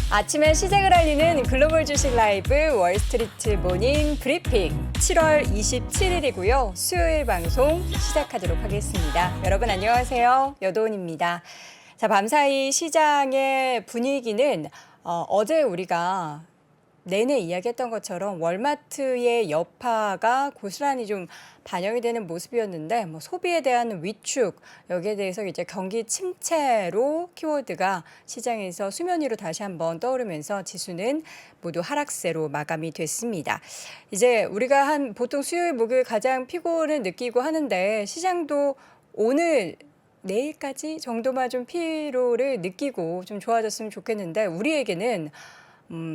아침에 시작을 알리는 글로벌 주식 라이브 월스트리트 모닝 브리핑 7월 27일이고요. 수요일 방송 시작하도록 하겠습니다. 여러분 안녕하세요. 여도은입니다. 자, 밤사이 시장의 분위기는 어제 우리가 내내 이야기했던 것처럼 월마트의 여파가 고스란히 좀 반영이 되는 모습이었는데 소비에 대한 위축 여기에 대해서 이제 경기 침체로 키워드가 시장에서 수면 위로 다시 한번 떠오르면서 지수는 모두 하락세로 마감이 됐습니다. 이제 우리가 보통 수요일 목요일 가장 피곤을 느끼고 하는데 시장도 오늘 내일까지 정도만 좀 피로를 느끼고 좀 좋아졌으면 좋겠는데 우리에게는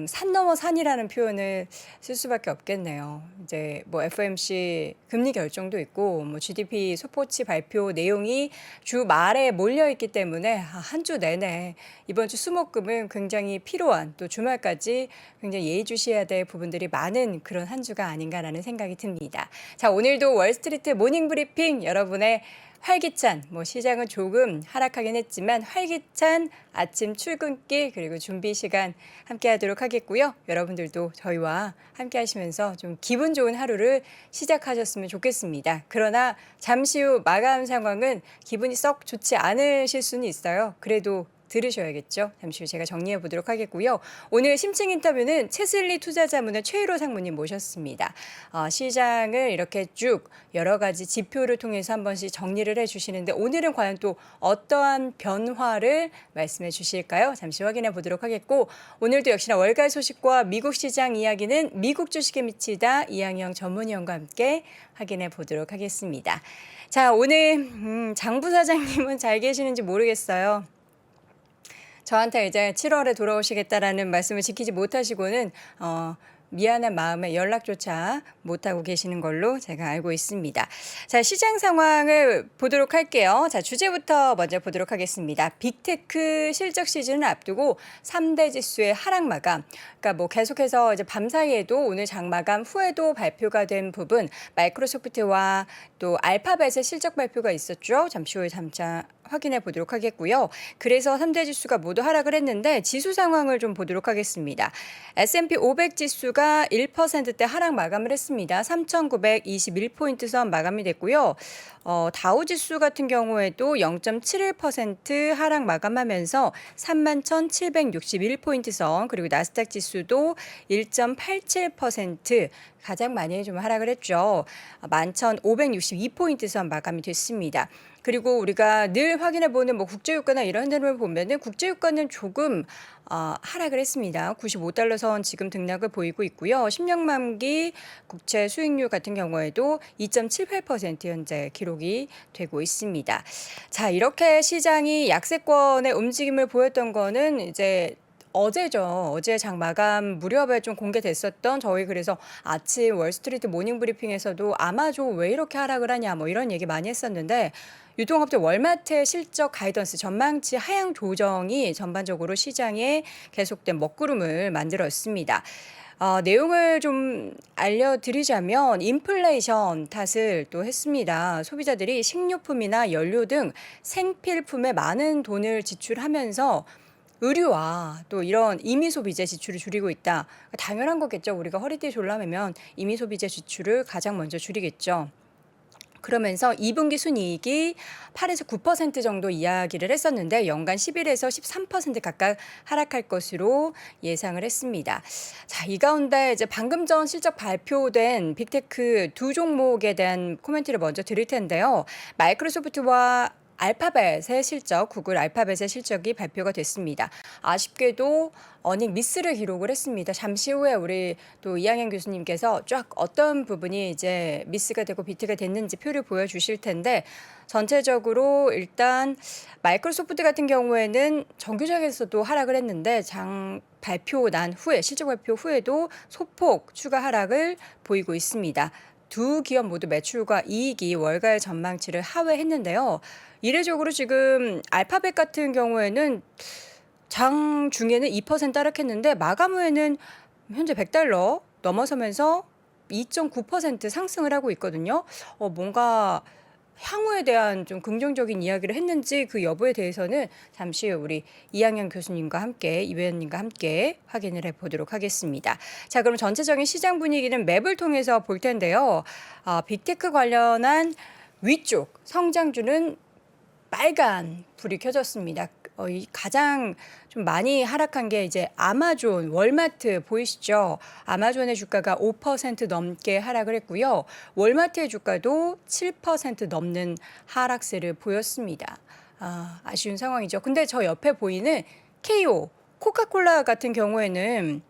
산 넘어 산이라는 표현을 쓸 수밖에 없겠네요. 이제 FOMC 금리 결정도 있고 GDP 소포치 발표 내용이 주 말에 몰려 있기 때문에 한 주 내내 이번 주 수목금은 굉장히 피로한 또 주말까지 굉장히 예의주시해야 될 부분들이 많은 그런 한 주가 아닌가라는 생각이 듭니다. 자, 오늘도 월스트리트 모닝 브리핑 여러분의 활기찬, 시장은 조금 하락하긴 했지만 활기찬 아침 출근길 그리고 준비 시간 함께 하도록 하겠고요. 여러분들도 저희와 함께 하시면서 좀 기분 좋은 하루를 시작하셨으면 좋겠습니다. 그러나 잠시 후 마감 상황은 기분이 썩 좋지 않으실 수는 있어요. 그래도 들으셔야겠죠. 잠시 후 제가 정리해 보도록 하겠고요. 오늘 심층 인터뷰는 채슬리 투자자문의 최일호 상무님 모셨습니다. 시장을 이렇게 쭉 여러 가지 지표를 통해서 한 번씩 정리를 해주시는데 오늘은 과연 또 어떠한 변화를 말씀해 주실까요? 잠시 확인해 보도록 하겠고 오늘도 역시나 월가 소식과 미국 시장 이야기는 미국 주식에 미치다 이항영 전문위원과 함께 확인해 보도록 하겠습니다. 자, 오늘 장 부사장님은 잘 계시는지 모르겠어요. 저한테 이제 7월에 돌아오시겠다라는 말씀을 지키지 못하시고는 미안한 마음에 연락조차 못하고 계시는 걸로 제가 알고 있습니다. 자, 시장 상황을 보도록 할게요. 자, 주제부터 먼저 보도록 하겠습니다. 빅테크 실적 시즌을 앞두고 3대 지수의 하락 마감. 그러니까 계속해서 이제 밤 사이에도 오늘 장 마감 후에도 발표가 된 부분, 마이크로소프트와 또 알파벳의 실적 발표가 있었죠. 잠시 후에 잠깐 확인해 보도록 하겠고요. 그래서 3대 지수가 모두 하락을 했는데 지수 상황을 좀 보도록 하겠습니다. S&P 500 지수가 1%대 하락 마감을 했습니다. 3,921포인트 선 마감이 됐고요. 다우 지수 같은 경우에도 0.71% 하락 마감하면서 31,761포인트 선 그리고 나스닥 지수도 1.87% 가장 많이 좀 하락을 했죠. 11,562포인트 선 마감이 됐습니다. 그리고 우리가 늘 확인해보는 국제유가나 이런 데를 보면은 국제유가는 조금 하락을 했습니다. 95달러 선 지금 등락을 보이고 있고요. 10년 만기 국채 수익률 같은 경우에도 2.78% 현재 기록이 되고 있습니다. 자, 이렇게 시장이 약세권의 움직임을 보였던 거는 이제 어제죠. 어제 장 마감 무렵에 좀 공개됐었던 저희 그래서 아침 월스트리트 모닝 브리핑에서도 아마존 왜 이렇게 하락을 하냐 이런 얘기 많이 했었는데 유통업체 월마트의 실적 가이던스 전망치 하향 조정이 전반적으로 시장에 계속된 먹구름을 만들었습니다. 내용을 좀 알려드리자면 인플레이션 탓을 또 했습니다. 소비자들이 식료품이나 연료 등 생필품에 많은 돈을 지출하면서 의류와 또 이런 임의소비재 지출을 줄이고 있다. 당연한 거겠죠. 우리가 허리띠 졸라매면 임의소비재 지출을 가장 먼저 줄이겠죠. 그러면서 2분기 순이익이 8에서 9% 정도 이야기를 했었는데 연간 11에서 13% 각각 하락할 것으로 예상을 했습니다. 자, 이 가운데 이제 방금 전 실적 발표된 빅테크 두 종목에 대한 코멘트를 먼저 드릴 텐데요. 마이크로소프트와 알파벳의 실적, 구글 알파벳의 실적이 발표가 됐습니다. 아쉽게도 어닝 미스를 기록을 했습니다. 잠시 후에 우리 또 이항현 교수님께서 쫙 어떤 부분이 이제 미스가 되고 비트가 됐는지 표를 보여주실 텐데, 전체적으로 일단 마이크로소프트 같은 경우에는 정규장에서도 하락을 했는데 장 발표 난 후에, 실적 발표 후에도 소폭 추가 하락을 보이고 있습니다. 두 기업 모두 매출과 이익이 월가의 전망치를 하회했는데요. 이례적으로 지금 알파벳 같은 경우에는 장 중에는 2% 하락했는데 마감 후에는 현재 $100 넘어서면서 2.9% 상승을 하고 있거든요. 뭔가 향후에 대한 좀 긍정적인 이야기를 했는지 그 여부에 대해서는 잠시 후 우리 이항현 교수님과 함께, 이 위원님과 함께 확인을 해보도록 하겠습니다. 자, 그럼 전체적인 시장 분위기는 맵을 통해서 볼 텐데요. 빅테크 관련한 위쪽 성장주는 빨간 불이 켜졌습니다. 이 가장 좀 많이 하락한 게 이제 아마존, 월마트 보이시죠? 아마존의 주가가 5% 넘게 하락을 했고요. 월마트의 주가도 7% 넘는 하락세를 보였습니다. 아쉬운 상황이죠. 근데 저 옆에 보이는 KO, 코카콜라 같은 경우에는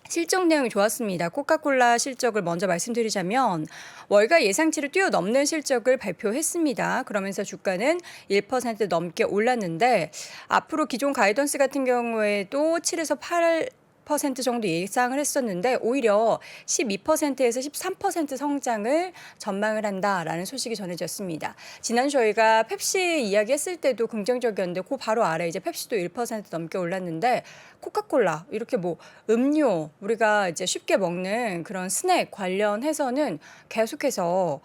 실적 내용이 좋았습니다. 코카콜라 실적을 먼저 말씀드리자면 월가 예상치를 뛰어넘는 실적을 발표했습니다. 그러면서 주가는 1% 넘게 올랐는데 앞으로 기존 가이던스 같은 경우에도 7에서 8% 정도 예상을 했었는데 오히려 12%에서 13% 성장을 전망을 한다라는 소식이 전해졌습니다. 지난 저희가 펩시 이야기했을 때도 긍정적이었는데 그 바로 아래 이제 펩시도 1% 넘게 올랐는데 코카콜라 이렇게 뭐 음료 우리가 이제 쉽게 먹는 그런 스낵 관련해서는 계속해서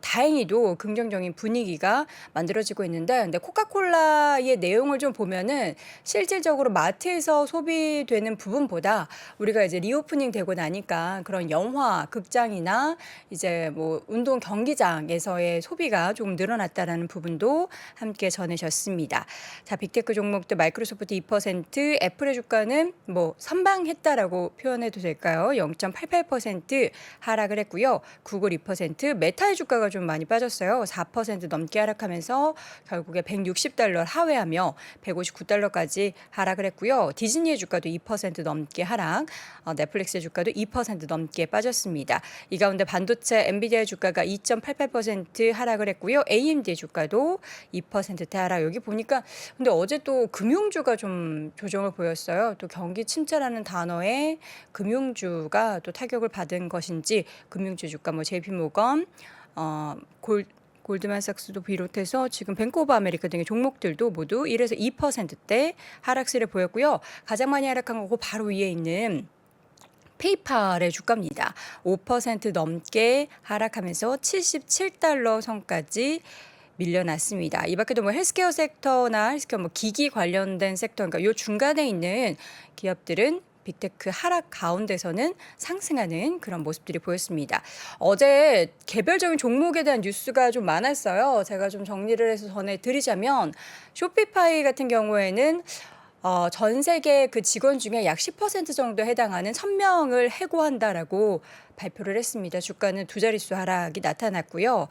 다행히도 긍정적인 분위기가 만들어지고 있는데, 근데 코카콜라의 내용을 좀 보면은 실질적으로 마트에서 소비되는 부분보다 우리가 이제 리오프닝 되고 나니까 그런 영화, 극장이나 이제 뭐 운동 경기장에서의 소비가 조금 늘어났다라는 부분도 함께 전해졌습니다. 자, 빅테크 종목도 마이크로소프트 2%, 애플의 주가는 뭐 선방했다라고 표현해도 될까요? 0.88% 하락을 했고요. 구글 2%, 메타의 주가가 좀 많이 빠졌어요. 4% 넘게 하락하면서 결국에 $160 하회하며 $159까지 하락을 했고요. 디즈니의 주가도 2% 넘게 하락, 넷플릭스의 주가도 2% 넘게 빠졌습니다. 이 가운데 반도체 엔비디아의 주가가 2.88% 하락을 했고요. AMD의 주가도 2% 하락. 여기 보니까 근데 어제 또 금융주가 좀 조정을 보였어요. 또 경기 침체라는 단어에 금융주가 또 타격을 받은 것인지 금융주 주가 뭐 JP모건, 골드만삭스도 비롯해서 지금 뱅크 오브 아메리카 등의 종목들도 모두 1에서 2%대 하락세를 보였고요. 가장 많이 하락한 거고 바로 위에 있는 페이팔의 주가입니다. 5% 넘게 하락하면서 $77 선까지 밀려났습니다. 이 밖에도 뭐 헬스케어 섹터나 헬스케어 뭐 기기 관련된 섹터, 그러니까 요 중간에 있는 기업들은 빅테크 하락 가운데서는 상승하는 그런 모습들이 보였습니다. 어제 개별적인 종목에 대한 뉴스가 좀 많았어요. 제가 좀 정리를 해서 전해드리자면 쇼피파이 같은 경우에는 전 세계 그 직원 중에 약 10% 정도 해당하는 1,000명을 해고한다라고 발표를 했습니다. 주가는 두 자릿수 하락이 나타났고요.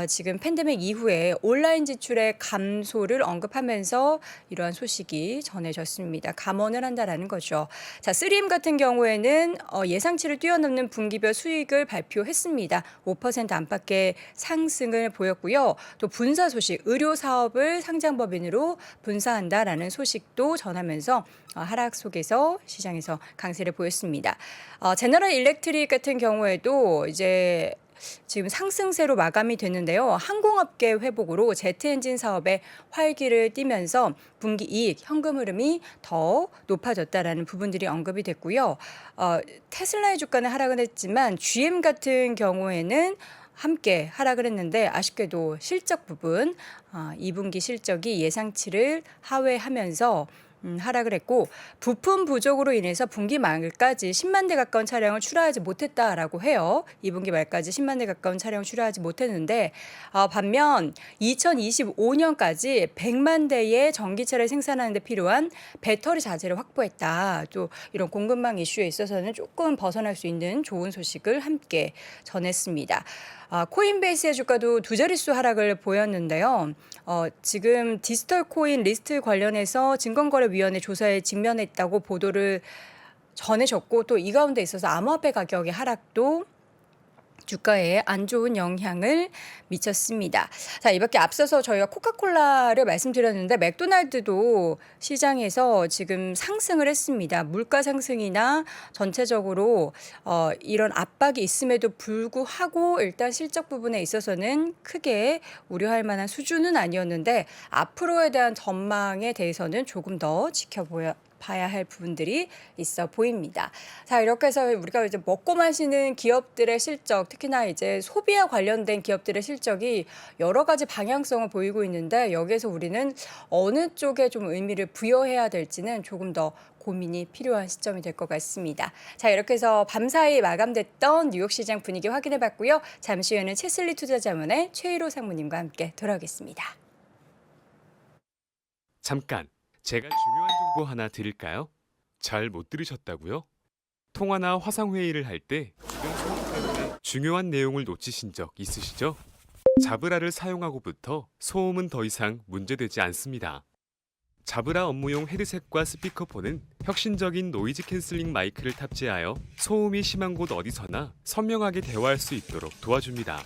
지금 팬데믹 이후에 온라인 지출의 감소를 언급하면서 이러한 소식이 전해졌습니다. 감원을 한다라는 거죠. 자, 3M 같은 경우에는 예상치를 뛰어넘는 분기별 수익을 발표했습니다. 5% 안팎의 상승을 보였고요. 또 분사 소식, 의료 사업을 상장법인으로 분사한다라는 소식도 전하면서 하락 속에서 시장에서 강세를 보였습니다. 제너럴 일렉트릭 같은 경우에도 이제 지금 상승세로 마감이 됐는데요. 항공업계 회복으로 제트 엔진 사업에 활기를 띠면서 분기 이익, 현금 흐름이 더 높아졌다라는 부분들이 언급이 됐고요. 테슬라의 주가는 하락은 했지만 GM 같은 경우에는 함께 하락을 했는데 아쉽게도 실적 부분 2분기 실적이 예상치를 하회하면서 하락을 했고 부품 부족으로 인해서 분기 말까지 10만 대 가까운 차량을 출하하지 못했다라고 해요. 2분기 말까지 10만 대 가까운 차량을 출하하지 못했는데 반면 2025년까지 100만 대의 전기차를 생산하는 데 필요한 배터리 자재를 확보했다. 또 이런 공급망 이슈에 있어서는 조금 벗어날 수 있는 좋은 소식을 함께 전했습니다. 코인베이스의 주가도 두 자릿수 하락을 보였는데요. 지금 디지털 코인 리스트 관련해서 증권거래위원회 조사에 직면했다고 보도를 전해졌고 또 이 가운데 있어서 암호화폐 가격의 하락도 주가에 안 좋은 영향을 미쳤습니다. 자, 이 밖에 앞서서 저희가 코카콜라를 말씀드렸는데 맥도날드도 시장에서 지금 상승을 했습니다. 물가 상승이나 전체적으로 이런 압박이 있음에도 불구하고 일단 실적 부분에 있어서는 크게 우려할 만한 수준은 아니었는데 앞으로에 대한 전망에 대해서는 조금 더 봐야 할 부분들이 있어 보입니다. 자, 이렇게 해서 우리가 이제 먹고 마시는 기업들의 실적, 특히나 이제 소비와 관련된 기업들의 실적이 여러 가지 방향성을 보이고 있는데 여기에서 우리는 어느 쪽에 좀 의미를 부여해야 될지는 조금 더 고민이 필요한 시점이 될 것 같습니다. 자, 이렇게 해서 밤사이 마감됐던 뉴욕 시장 분위기 확인해 봤고요. 잠시 후에는 채슬리 투자자문의 최일호 상무님과 함께 돌아오겠습니다. 잠깐, 제가 중요한 정보 하나 드릴까요? 잘 못 들으셨다고요? 통화나 화상회의를 할 때 주변 소음 때문에 중요한 내용을 놓치신 적 있으시죠? 자브라를 사용하고부터 소음은 더 이상 문제되지 않습니다. 자브라 업무용 헤드셋과 스피커폰은 혁신적인 노이즈 캔슬링 마이크를 탑재하여 소음이 심한 곳 어디서나 선명하게 대화할 수 있도록 도와줍니다.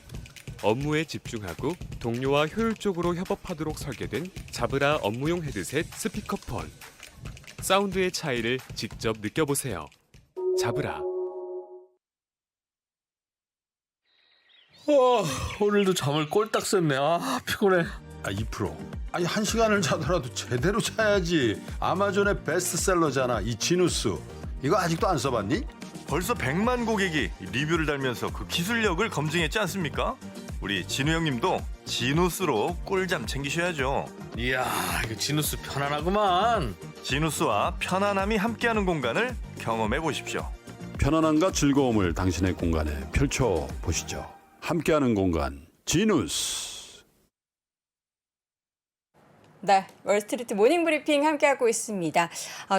업무에 집중하고 동료와 효율적으로 협업하도록 설계된 자브라 업무용 헤드셋 스피커폰. 사운드의 차이를 직접 느껴보세요. 자브라. 오늘도 잠을 꼴딱 샜네. 피곤해. 2%. 아니 1시간을 자더라도 제대로 자야지. 아마존의 베스트셀러잖아. 이 지누스. 이거 아직도 안 써봤니? 벌써 100만 고객이 리뷰를 달면서 그 기술력을 검증했지 않습니까? 우리 진우 형님도 지누스로 꿀잠 챙기셔야죠. 이야, 이거 지누스 편안하구만. 지누스와 편안함이 함께하는 공간을 경험해 보십시오. 편안함과 즐거움을 당신의 공간에 펼쳐보시죠. 함께하는 공간 지누스. 네, 월스트리트 모닝 브리핑 함께하고 있습니다.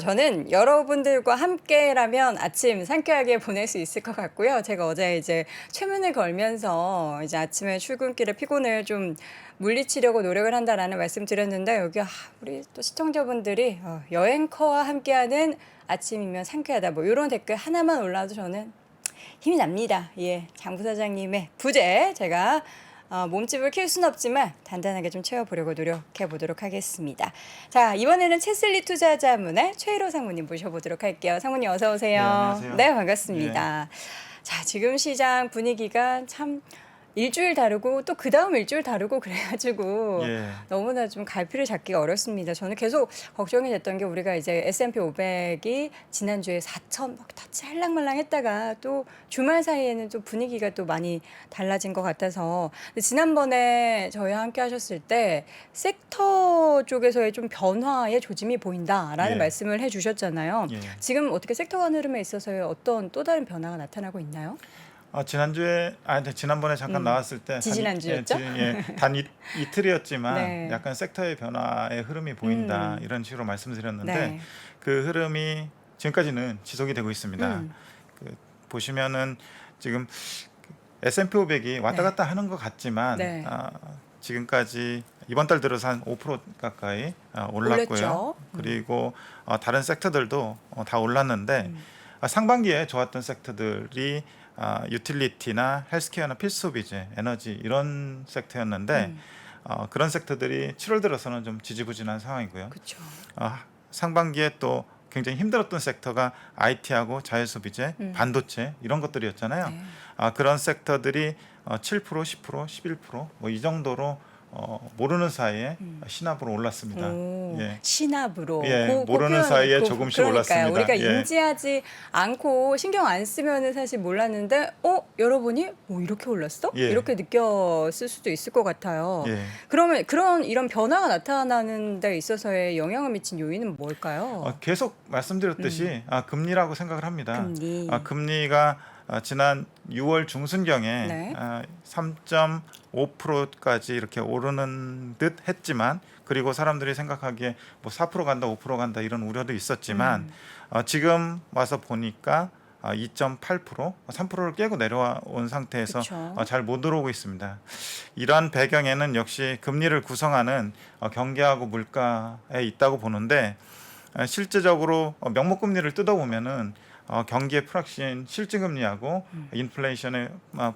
저는 여러분들과 함께라면 아침 상쾌하게 보낼 수 있을 것 같고요. 제가 어제 이제 최면을 걸면서 이제 아침에 출근길에 피곤을 좀 물리치려고 노력을 한다라는 말씀드렸는데 여기 우리 또 시청자분들이 여행커와 함께하는 아침이면 상쾌하다 뭐 이런 댓글 하나만 올라도 저는 힘이 납니다. 예, 장 부사장님의 부재 제가 몸집을 키울 수는 없지만 단단하게 좀 채워보려고 노력해 보도록 하겠습니다. 자, 이번에는 채슬리 투자자문의 최일호 상무님 모셔보도록 할게요. 상무님 어서 오세요. 네, 안녕하세요. 네, 반갑습니다. 자, 지금 시장 분위기가 참 일주일 다르고 또 그 다음 일주일 다르고 그래가지고 너무나 좀 갈피를 잡기가 어렵습니다. 저는 계속 걱정이 됐던 게 우리가 이제 S&P 500이 지난주에 4천 다 찰랑말랑했다가 또 주말 사이에는 좀 분위기가 또 많이 달라진 것 같아서 근데 지난번에 저희와 함께 하셨을 때 섹터 쪽에서의 좀 변화의 조짐이 보인다라는 말씀을 해주셨잖아요. 지금 어떻게 섹터 간 흐름에 있어서의 어떤 또 다른 변화가 나타나고 있나요? 지난번에 잠깐 나왔을 때 지지난주였죠? 단 이틀이었지만 네. 약간 섹터의 변화의 흐름이 보인다 이런 식으로 말씀드렸는데 네. 그 흐름이 지금까지는 지속이 되고 있습니다. 보시면은 지금 S&P 500이 왔다 갔다 하는 것 같지만 지금까지 이번 달 들어서 한 5% 가까이 올랐고요. 올랐죠. 그리고 다른 섹터들도 다 올랐는데 상반기에 좋았던 섹터들이 유틸리티나 헬스케어나 필수소비재, 에너지 이런 섹터였는데 그런 섹터들이 7월 들어서는 좀 지지부진한 상황이고요. 그렇죠. 상반기에 또 굉장히 힘들었던 섹터가 IT하고 자율소비재, 반도체 이런 것들이었잖아요. 네. 그런 섹터들이 7%, 10%, 11% 뭐 이 정도로 모르는 사이에 신압으로 올랐습니다. 예. 시납으로 예, 그 모르는 표현, 사이에 조금씩 올랐습니다. 우리가 예. 인지하지 않고 신경 안 쓰면은 사실 몰랐는데 여러분이 이렇게 올랐어? 예. 이렇게 느꼈을 수도 있을 것 같아요. 예. 그러면 이런 변화가 나타나는 데 있어서의 영향을 미친 요인은 뭘까요? 계속 말씀드렸듯이 금리라고 생각을 합니다. 금리. 금리가 지난 6월 중순경에 네. 3.5%까지 이렇게 오르는 듯 했지만 그리고 사람들이 생각하기에 뭐 4% 간다, 5% 간다 이런 우려도 있었지만 지금 와서 보니까 2.8%, 3%를 깨고 내려온 상태에서 잘 못 들어오고 있습니다. 이러한 배경에는 역시 금리를 구성하는 경기하고 물가에 있다고 보는데 실제적으로 명목금리를 뜯어보면은 경기의 프락시인 실질금리하고 인플레이션의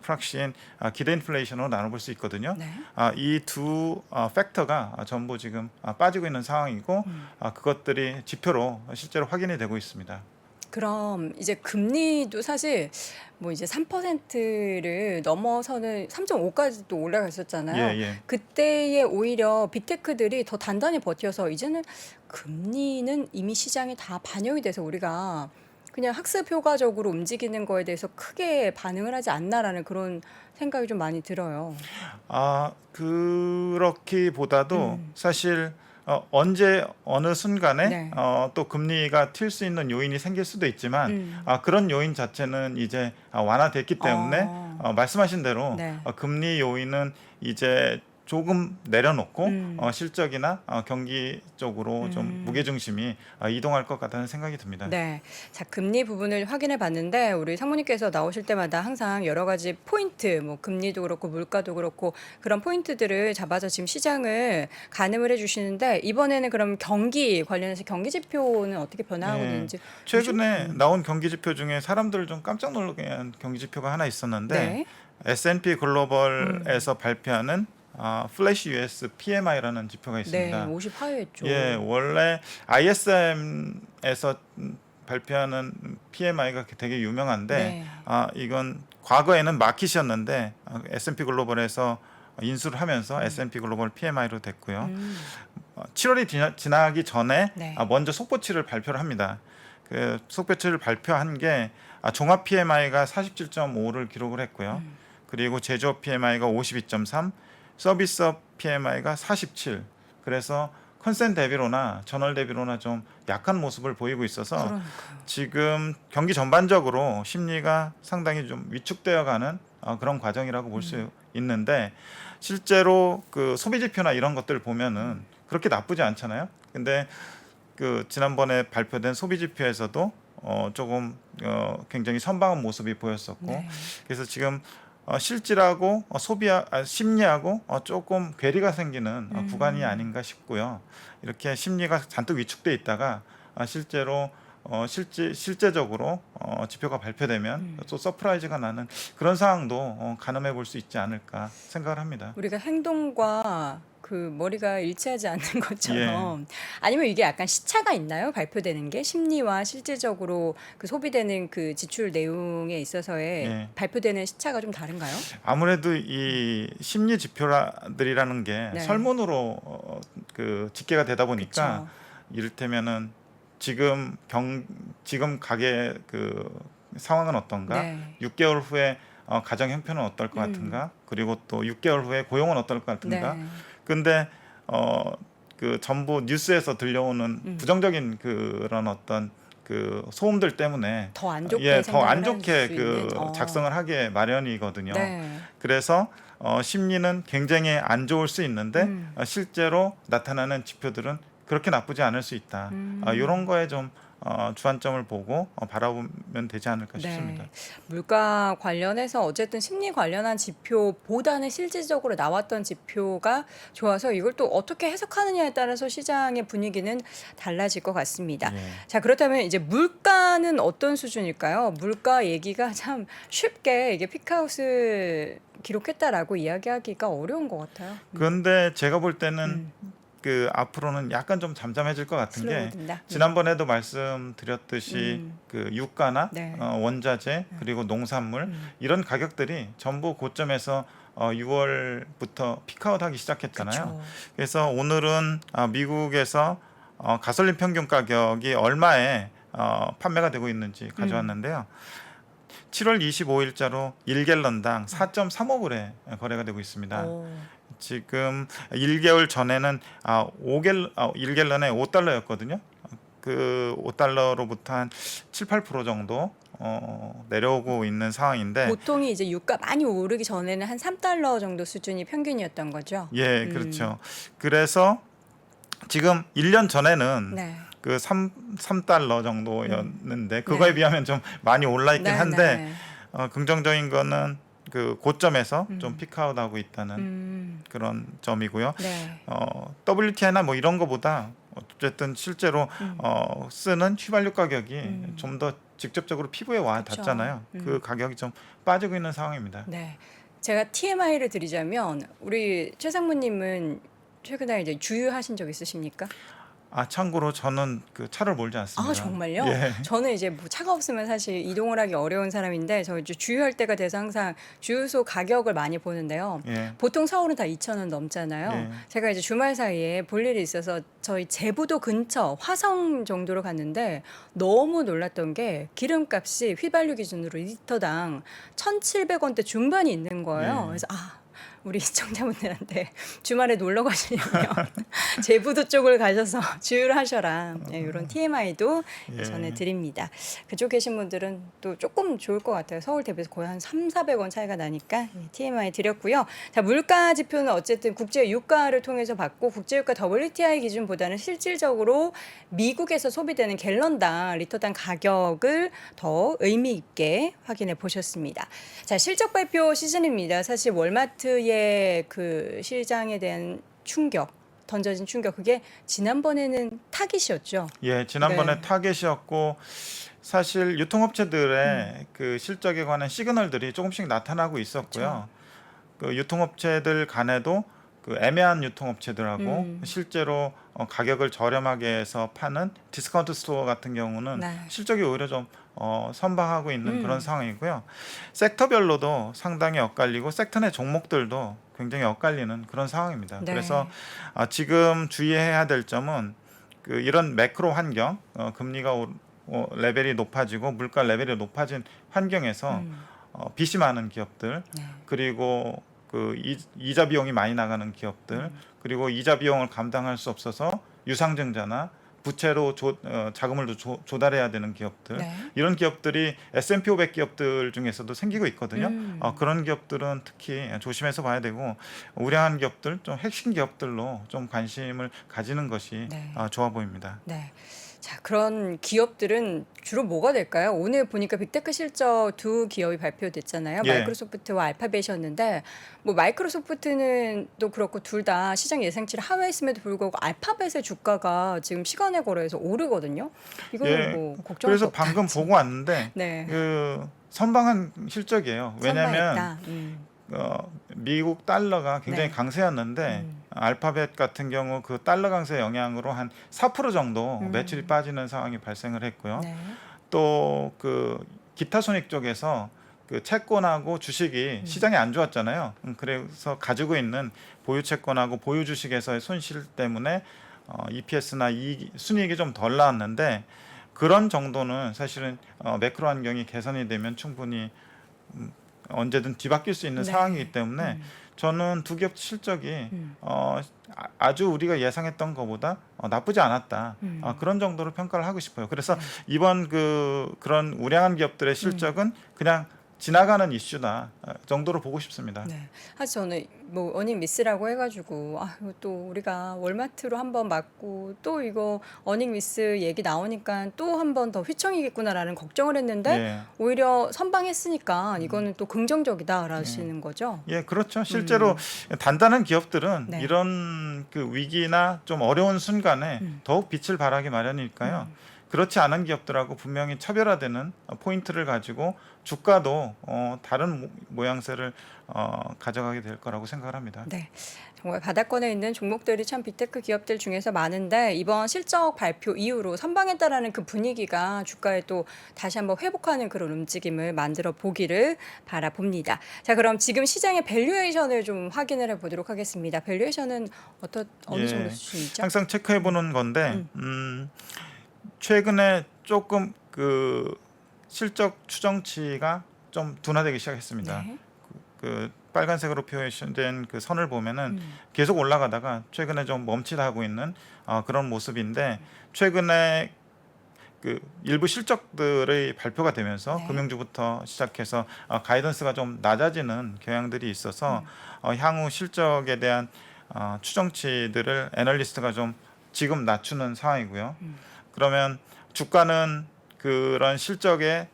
프락시인 기대 인플레이션으로 나눠볼 수 있거든요. 네. 이 두 팩터가 전부 지금 빠지고 있는 상황이고 그것들이 지표로 실제로 확인이 되고 있습니다. 그럼 이제 금리도 사실 뭐 이제 3%를 넘어서는 3.5까지 또 올라갔었잖아요. 예, 예. 그때에 오히려 빅테크들이 더 단단히 버텨서 이제는 금리는 이미 시장에 다 반영이 돼서 우리가 그냥 학습 효과적으로 움직이는 거에 대해서 크게 반응을 하지 않나라는 그런 생각이 좀 많이 들어요. 그렇기보다도 사실 언제 어느 순간에 네. 또 금리가 튈 수 있는 요인이 생길 수도 있지만 그런 요인 자체는 이제 완화됐기 때문에 말씀하신 대로 네. 금리 요인은 이제 조금 내려놓고 실적이나 경기 쪽으로 좀 무게중심이 이동할 것 같다는 생각이 듭니다. 네. 자, 금리 부분을 확인해 봤는데 우리 상무님께서 나오실 때마다 항상 여러 가지 포인트, 뭐 금리도 그렇고 물가도 그렇고 그런 포인트들을 잡아서 지금 시장을 가늠을 해 주시는데 이번에는 그럼 경기 관련해서 경기 지표는 어떻게 변화하고 네. 있는지 최근에 나온 경기 지표 중에 사람들 좀 깜짝 놀라게 한 경기 지표가 하나 있었는데 네. S&P 글로벌에서 발표하는 플래시 US PMI라는 지표가 네, 있습니다. 50 하회했죠. 예, 원래 ISM에서 발표하는 PMI가 되게 유명한데 네. 이건 과거에는 마켓이었는데 S&P 글로벌에서 인수를 하면서 S&P 글로벌 PMI로 됐고요. 7월이 지나기 전에 네. 먼저 속보치를 발표를 합니다. 그 속보치를 발표한 게 종합 PMI가 47.5를 기록을 했고요. 그리고 제조업 PMI가 52.3, 서비스업 PMI가 47. 그래서 컨센 대비로나 전월 대비로나 좀 약한 모습을 보이고 있어서 그러니까요. 지금 경기 전반적으로 심리가 상당히 좀 위축되어가는 그런 과정이라고 볼 수 있는데 실제로 그 소비 지표나 이런 것들을 보면은 그렇게 나쁘지 않잖아요. 근데 그 지난번에 발표된 소비 지표에서도 조금 굉장히 선방한 모습이 보였었고 네. 그래서 지금 실질하고 심리하고 조금 괴리가 생기는 구간이 아닌가 싶고요. 이렇게 심리가 잔뜩 위축돼 있다가 실제로 실제적으로 지표가 발표되면 또 서프라이즈가 나는 그런 상황도 가늠해 볼 수 있지 않을까 생각을 합니다. 우리가 행동과 그 머리가 일치하지 않는 것처럼 아니면 이게 약간 시차가 있나요? 발표되는 게 심리와 실질적으로 그 소비되는 그 지출 내용에 있어서의 발표되는 시차가 좀 다른가요? 아무래도 이 심리 지표들이라는 게 설문으로 그 집계가 되다 보니까 이를테면은 지금 가계 그 상황은 어떤가? 6개월 후에 가정 형편은 어떨 것 같은가? 그리고 또 6개월 후에 고용은 어떨 것 같은가? 근데 그 전부 뉴스에서 들려오는 부정적인 그런 어떤 그 소음들 때문에 더 안 좋게 더 안 좋게 그 작성을 하게 마련이거든요. 그래서 심리는 굉장히 안 좋을 수 있는데 실제로 나타나는 지표들은 그렇게 나쁘지 않을 수 있다. 이런 거에 좀 주안점을 보고 바라보면 되지 않을까 싶습니다. 물가 관련해서 어쨌든 심리 관련한 지표보다는 실질적으로 나왔던 지표가 좋아서 이걸 또 어떻게 해석하느냐에 따라서 시장의 분위기는 달라질 것 같습니다. 자, 그렇다면 이제 물가는 어떤 수준일까요? 물가 얘기가 참 쉽게 이게 피크아웃을 기록했다라고 이야기하기가 어려운 것 같아요. 그런데 제가 볼 때는 그 앞으로는 약간 좀 잠잠해질 것 같은 게 지난번에도 말씀드렸듯이 그 유가나 원자재 그리고 농산물 이런 가격들이 전부 고점에서 6월부터 피크아웃하기 시작했잖아요. 그래서 오늘은 미국에서 가솔린 평균 가격이 얼마에 판매가 되고 있는지 가져왔는데요. 7월 25일자로 1갤런당 4.35불에 거래가 되고 있습니다. 지금 1개월 전에는 1갤런에 5달러였거든요. 그 5달러로부터 한 7, 8% 정도 내려오고 있는 상황인데 보통이 이제 유가 많이 오르기 전에는 한 3달러 정도 수준이 평균이었던 거죠. 예, 그렇죠. 그래서 지금 1년 전에는 네. 그 3달러 정도였는데 그거에 네. 비하면 좀 많이 올라 있긴 네, 한데 네. 긍정적인 거는 그 고점에서 좀 피크아웃하고 있다는 그런 점이고요. 네. WTI나 뭐 이런 거보다 어쨌든 실제로 쓰는 휘발유 가격이 좀 더 직접적으로 피부에 와 그쵸. 닿잖아요. 그 가격이 좀 빠지고 있는 상황입니다. 네. 제가 TMI를 드리자면 우리 최 상무님은 최근에 이제 주유하신 적 있으십니까? 참고로 저는 그 차를 몰지 않습니다. 아, 정말요? 예. 저는 이제 뭐 차가 없으면 사실 이동을 하기 어려운 사람인데 저 이제 주유할 때가 돼서 항상 주유소 가격을 많이 보는데요. 예. 보통 서울은 다 2,000원 넘잖아요. 예. 제가 이제 주말 사이에 볼 일이 있어서 저희 제부도 근처 화성 정도로 갔는데 너무 놀랐던 게 기름값이 휘발유 기준으로 리터당 1,700원대 중반이 있는 거예요. 예. 그래서 우리 시청자분들한테 주말에 놀러 가시려면 제부도 쪽을 가셔서 주유를 하셔라. 네, 이런 TMI도 예. 전해드립니다. 그쪽 계신 분들은 또 조금 좋을 것 같아요. 서울 대비해서 거의 한 300~400원 차이가 나니까 TMI 드렸고요. 자, 물가 지표는 어쨌든 국제 유가를 통해서 받고 국제 유가 WTI 기준보다는 실질적으로 미국에서 소비되는 갤런당 리터당 가격을 더 의미 있게 확인해 보셨습니다. 자, 실적 발표 시즌입니다. 사실 월마트의 그 시장에 대한 충격, 던져진 충격, 그게 지난번에는 타깃이었죠. 예, 지난번에 네. 타겟이었고 사실 유통업체들의 그 실적에 관한 시그널들이 조금씩 나타나고 있었고요. 그 유통업체들 간에도 그 애매한 유통업체들하고 실제로 가격을 저렴하게 해서 파는 디스카운트 스토어 같은 경우는 네. 실적이 오히려 좀 선방하고 있는 그런 상황이고요. 섹터별로도 상당히 엇갈리고 섹터 내 종목들도 굉장히 엇갈리는 그런 상황입니다. 네. 그래서 지금 주의해야 될 점은 그 이런 매크로 환경, 금리가 레벨이 높아지고 물가 레벨이 높아진 환경에서 빚이 많은 기업들 네. 그리고 그 이자 비용이 많이 나가는 기업들 그리고 이자 비용을 감당할 수 없어서 유상증자나 부채로 자금을 조달해야 되는 기업들 네. 이런 기업들이 S&P 500 기업들 중에서도 생기고 있거든요. 그런 기업들은 특히 조심해서 봐야 되고 우량한 기업들, 좀 핵심 기업들로 좀 관심을 가지는 것이 네. 좋아 보입니다. 네. 자, 그런 기업들은 주로 뭐가 될까요? 오늘 보니까 빅테크 실적 두 기업이 발표됐잖아요. 예. 마이크로소프트와 알파벳이었는데 뭐 마이크로소프트는 또 그렇고 둘 다 시장 예상치를 하회했음에도 불구하고 알파벳의 주가가 지금 시간에 걸어서 오르거든요. 이거는 예. 뭐 걱정할 수 그래서 없다. 방금 보고 왔는데 네. 그 선방한 실적이에요. 왜냐하면 선방했다. 미국 달러가 굉장히 네. 강세였는데 알파벳 같은 경우 그 달러 강세 영향으로 한 4% 정도 매출이 빠지는 상황이 발생을 했고요. 네. 또 그 기타 손익 쪽에서 그 채권하고 주식이 시장이 안 좋았잖아요. 그래서 가지고 있는 보유 채권하고 보유 주식에서의 손실 때문에 EPS나 순이익이 좀 덜 나왔는데 그런 정도는 사실은 매크로 환경이 개선이 되면 충분히 언제든 뒤바뀔 수 있는 네. 상황이기 때문에 저는 두 기업 실적이 아주 우리가 예상했던 것보다 나쁘지 않았다. 그런 정도로 평가를 하고 싶어요. 그래서 이번 그런 우량한 기업들의 실적은 그냥 지나가는 이슈다 정도로 보고 싶습니다. 네. 사실 저는 뭐 어닝 미스라고 해가지고 이거 또 우리가 월마트로 한번 맞고 또 이거 어닝 미스 얘기 나오니까 또 한 번 더 휘청이겠구나라는 걱정을 했는데 예. 오히려 선방했으니까 이거는 또 긍정적이다라시는 거죠. 예, 그렇죠. 실제로 단단한 기업들은 네. 이런 그 위기나 좀 어려운 순간에 더욱 빛을 발하기 마련이니까요. 그렇지 않은 기업들하고 분명히 차별화되는 포인트를 가지고 주가도 다른 모양새를 가져가게 될 거라고 생각을 합니다. 네. 정말 바닥권에 있는 종목들이 참 빅테크 기업들 중에서 많은데 이번 실적 발표 이후로 선방했다라는 그 분위기가 주가에 또 다시 한번 회복하는 그런 움직임을 만들어 보기를 바라봅니다. 자, 그럼 지금 시장의 밸류에이션을 좀 확인을 해보도록 하겠습니다. 밸류에이션은 어느 정도 수준이죠? 항상 체크해 보는 건데 최근에 조금 그 실적 추정치가 좀 둔화되기 시작했습니다. 네. 그 빨간색으로 표시된 그 선을 보면은 계속 올라가다가 최근에 좀 멈칫 하고 있는 그런 모습인데 최근에 그 일부 실적들의 발표가 되면서 네. 금융주부터 시작해서 가이던스가 좀 낮아지는 경향들이 있어서 향후 실적에 대한 추정치들을 애널리스트가 좀 지금 낮추는 상황이고요. 그러면 주가는 그런 실적들을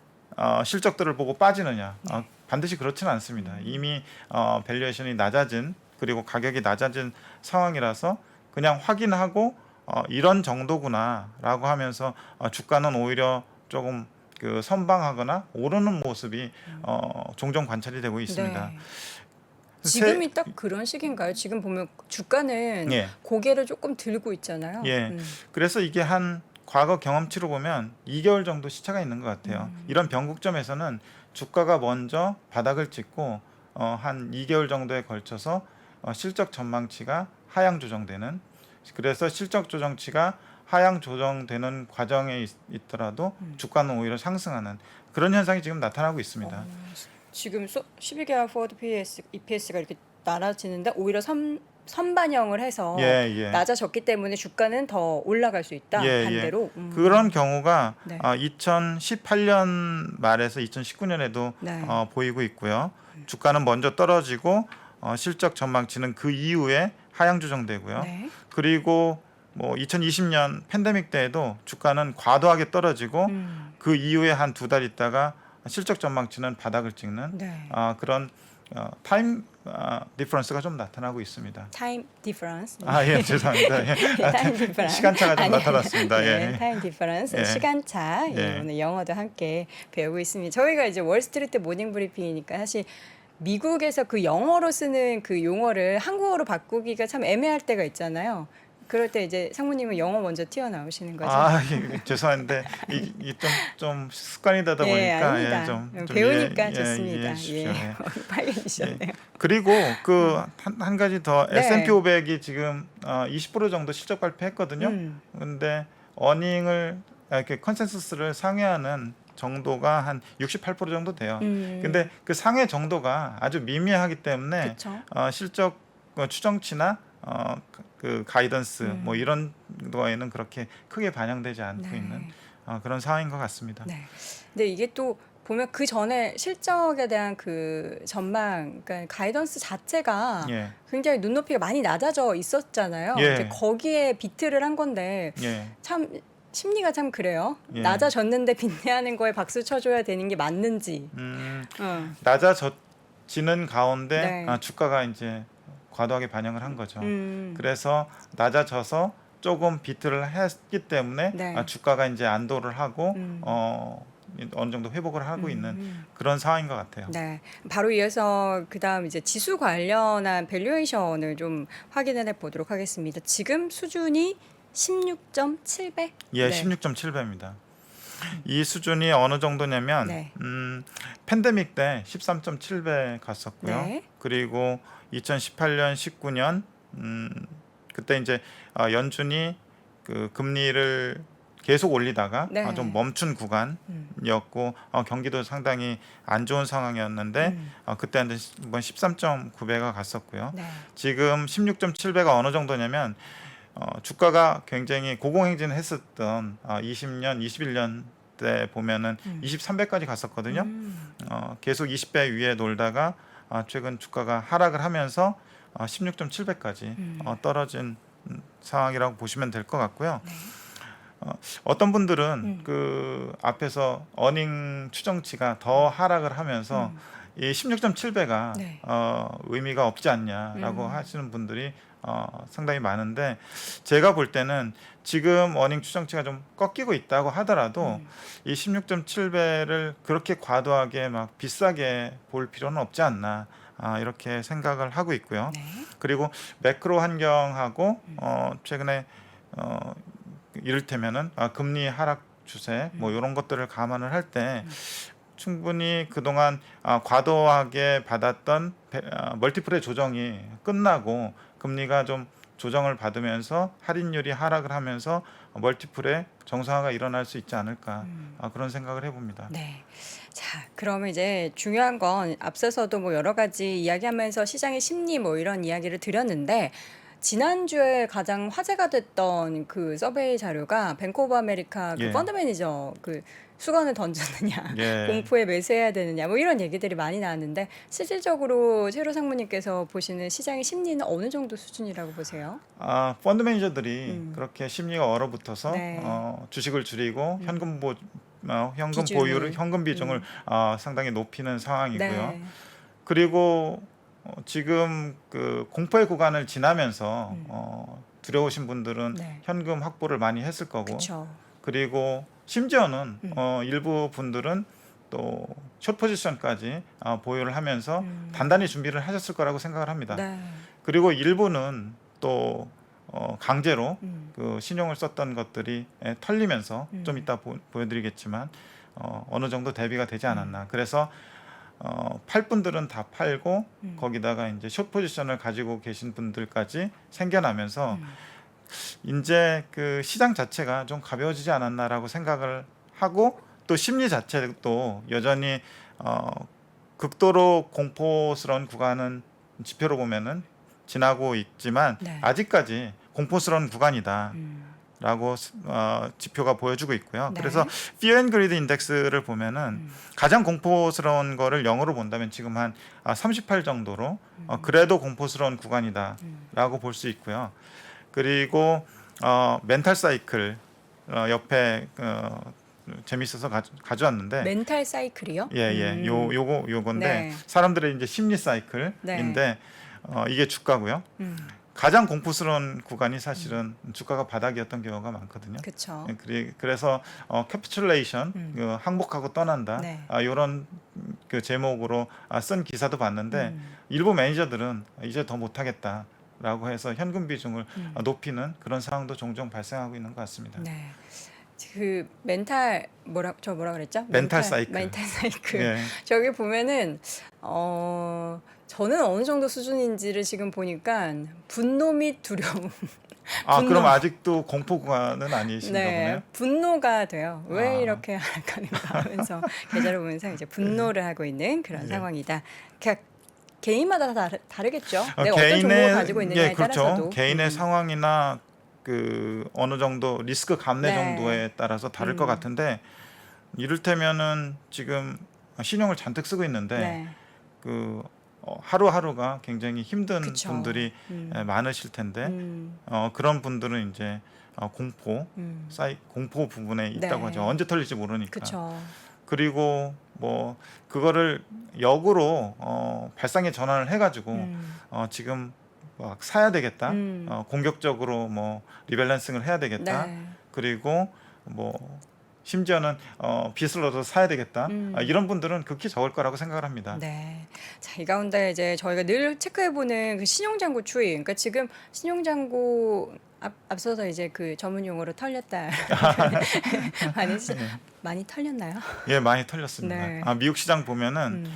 보고 빠지느냐? 반드시 그렇지는 않습니다. 이미 밸류에이션이 낮아진 그리고 가격이 낮아진 상황이라서 그냥 확인하고 이런 정도구나라고 하면서 주가는 오히려 조금 그 선방하거나 오르는 모습이 종종 관찰이 되고 있습니다. 네. 지금이 딱 그런 시기인가요? 지금 보면 주가는 예. 고개를 조금 들고 있잖아요. 예. 그래서 이게 한 과거 경험치로 보면 2개월 정도 시차가 있는 것 같아요. 이런 변곡점에서는 주가가 먼저 바닥을 찍고 한 2개월 정도에 걸쳐서 실적 전망치가 하향 조정되는, 그래서 실적 조정치가 하향 조정되는 과정에 있더라도 주가는 오히려 상승하는 그런 현상이 지금 나타나고 있습니다. 지금 12개월 포워드 EPS가 이렇게 낮아지는데 오히려 선반영을 해서 예. 낮아졌기 때문에 주가는 더 올라갈 수 있다. 반대로. 그런 경우가 네. 2018년 말에서 2019년에도 네. 보이고 있고요. 주가는 먼저 떨어지고 실적 전망치는 그 이후에 하향 조정되고요. 네. 그리고 뭐 2020년 팬데믹 때에도 주가는 과도하게 떨어지고 그 이후에 한 2달 있다가 실적 전망치는 바닥을 찍는 네. 그런 타임 디퍼런스가 좀 나타나고 있습니다. 타임 디퍼런스. 예, 죄송합니다. 타임 디퍼런스. 시간차가 좀 나타났습니다. 네, 예. 타임 디퍼런스, 예. 시간차. 예. 오늘 영어도 함께 배우고 있습니다. 저희가 이제 월스트리트 모닝 브리핑이니까 사실 미국에서 그 영어로 쓰는 그 용어를 한국어로 바꾸기가 참 애매할 때가 있잖아요. 그럴 때 이제 상무님은 영어 먼저 튀어나오시는 거죠? 예, 죄송한데 좀 습관이 되다 보니까 아닙니다. 좀 배우니까 이해해 좋습니다. 주십시오. 예. 빨개지셨네요. 그리고 그 한 가지 더 네. S&P 500이 지금 20% 정도 실적 발표했거든요. 근데 어닝을 이렇게 컨센서스를 상회하는 정도가 한 68% 정도 돼요. 근데 그 상회 정도가 아주 미미하기 때문에 그쵸. 실적 추정치나 그 가이던스 뭐 이런 거에는 그렇게 크게 반영되지 않고 네. 있는 그런 상황인 것 같습니다. 네. 근데 이게 또 보면 그 전에 실적에 대한 그 전망, 그러니까 가이던스 자체가 예. 굉장히 눈높이가 많이 낮아져 있었잖아요. 예. 이제 거기에 비트를 한 건데 예. 참 심리가 참 그래요. 예. 낮아졌는데 빚내하는 거에 박수 쳐줘야 되는 게 맞는지. 낮아지는 가운데 네. 주가가 이제 과도하게 반영을 한 거죠. 음. 그래서 낮아져서 조금 비트를 했기 때문에 네. 주가가 이제 안도를 하고 어느 정도 회복을 하고 있는 그런 상황인 것 같아요. 네. 바로 이어서 그다음 이제 지수 관련한 밸류에이션을 좀 확인을 해 보도록 하겠습니다. 지금 수준이 16.7배? 예, 네. 16.7배입니다. 이 수준이 어느 정도냐면 네. 팬데믹 때 13.7배 갔었고요. 네. 그리고 2018년, 19년 그때 이제 연준이 그 금리를 계속 올리다가 네. 좀 멈춘 구간이었고 경기도 상당히 안 좋은 상황이었는데 그때 한번 13.9배가 갔었고요. 네. 지금 16.7배가 어느 정도냐면 주가가 굉장히 고공행진했었던 20년, 21년 때 보면은 23배까지 갔었거든요. 계속 20배 위에 놀다가 최근 주가가 하락을 하면서 16.7배까지 떨어진 상황이라고 보시면 될 것 같고요. 네. 어떤 분들은 그 앞에서 어닝 추정치가 더 하락을 하면서 이 16.7배가 네. 의미가 없지 않냐라고 하시는 분들이 상당히 많은데 제가 볼 때는 지금 어닝 추정치가 좀 꺾이고 있다고 하더라도 이 16.7배를 그렇게 과도하게 막 비싸게 볼 필요는 없지 않나 이렇게 생각을 하고 있고요. 네. 그리고 매크로 환경하고 최근에 이를테면은 금리 하락 추세 뭐 이런 것들을 감안을 할 때 충분히 그동안 과도하게 받았던 멀티플의 조정이 끝나고 금리가 좀 조정을 받으면서 할인율이 하락을 하면서 멀티플의 정상화가 일어날 수 있지 않을까 그런 생각을 해봅니다. 네. 자, 그러면 이제 중요한 건 앞서서도 뭐 여러 가지 이야기하면서 시장의 심리 뭐 이런 이야기를 드렸는데 지난주에 가장 화제가 됐던 그 서베이 자료가 뱅크 오브 아메리카 그 예. 펀드 매니저 그 수건을 던졌느냐, 예. 공포에 매수해야 되느냐, 뭐 이런 얘기들이 많이 나왔는데 실질적으로 최로 상무님께서 보시는 시장의 심리는 어느 정도 수준이라고 보세요? 펀드 매니저들이 그렇게 심리가 얼어붙어서 네. 주식을 줄이고 현금 비중을. 보유를 현금 비중을 상당히 높이는 상황이고요. 네. 그리고 지금 그 공포의 구간을 지나면서 두려우신 분들은 네. 현금 확보를 많이 했을 거고 그렇죠. 그리고 심지어는 일부 분들은 또 숏 포지션까지 보유를 하면서 단단히 준비를 하셨을 거라고 생각을 합니다. 네. 그리고 일부는 또 강제로 그 신용을 썼던 것들이 털리면서 좀 이따 보여드리겠지만 어느 정도 대비가 되지 않았나. 그래서 팔 분들은 다 팔고 거기다가 이제 숏 포지션을 가지고 계신 분들까지 생겨나면서 이제 그 시장 자체가 좀 가벼워지지 않았나라고 생각을 하고 또 심리 자체도 여전히 극도로 공포스러운 구간은 지표로 보면은 지나고 있지만 네. 아직까지 공포스러운 구간이다. 라고 지표가 보여주고 있고요. 네. 그래서 Fear and Greed 인덱스를 보면은 가장 공포스러운 거를 0으로 본다면 지금 한 38 정도로 그래도 공포스러운 구간이다라고 볼 수 있고요. 그리고 멘탈 사이클 옆에 재밌어서 가져왔는데 멘탈 사이클이요? 요건데 네. 사람들의 이제 심리 사이클인데 네. 이게 주가고요. 가장 공포스러운 구간이 사실은 주가가 바닥이었던 경우가 많거든요. 그렇죠. 그래서 캐피슐레이션 항복하고 떠난다. 네. 이런 그 제목으로 쓴 기사도 봤는데 일부 매니저들은 이제 더 못하겠다라고 해서 현금 비중을 높이는 그런 상황도 종종 발생하고 있는 것 같습니다. 네. 그 멘탈 뭐라 그랬죠? 멘탈 사이클. 멘탈 사이클. 예. 저기 보면은 저는 어느 정도 수준인지를 지금 보니까 분노 및 두려움. 분노. 그럼 아직도 공포 구간은 아니신가 네, 보네요. 분노가 돼요. 왜 이렇게 할까는가 하면서 계좌를 보면서 이제 분노를 하고 있는 그런 예. 상황이다. 그러니까 개인마다 다 다르겠죠. 내가 어떤 정보를 가지고 있느냐에 그렇죠. 따라서도. 개인의 상황이나 그 어느 정도 리스크 감내 네. 정도에 따라서 다를 것 같은데 이를테면은 지금 신용을 잔뜩 쓰고 있는데 네. 그 하루하루가 굉장히 힘든 그쵸. 분들이 많으실 텐데 그런 분들은 이제 공포 공포 부분에 있다고 네. 하죠. 언제 털릴지 모르니까. 그렇죠. 그리고 뭐 그거를 역으로 발상의 전환을 해가지고 지금 막 사야 되겠다. 공격적으로 뭐 리밸런싱을 해야 되겠다. 네. 그리고 뭐 심지어는 빚을 얻어서 사야 되겠다. 이런 분들은 극히 적을 거라고 생각을 합니다. 네. 자, 이 가운데 이제 저희가 늘 체크해보는 그 신용잔고 추이. 그러니까 지금 신용잔고 앞서서 이제 그 전문 용어로 털렸다. 많이 털렸나요? 예, 많이 털렸습니다. 네. 미국 시장 보면은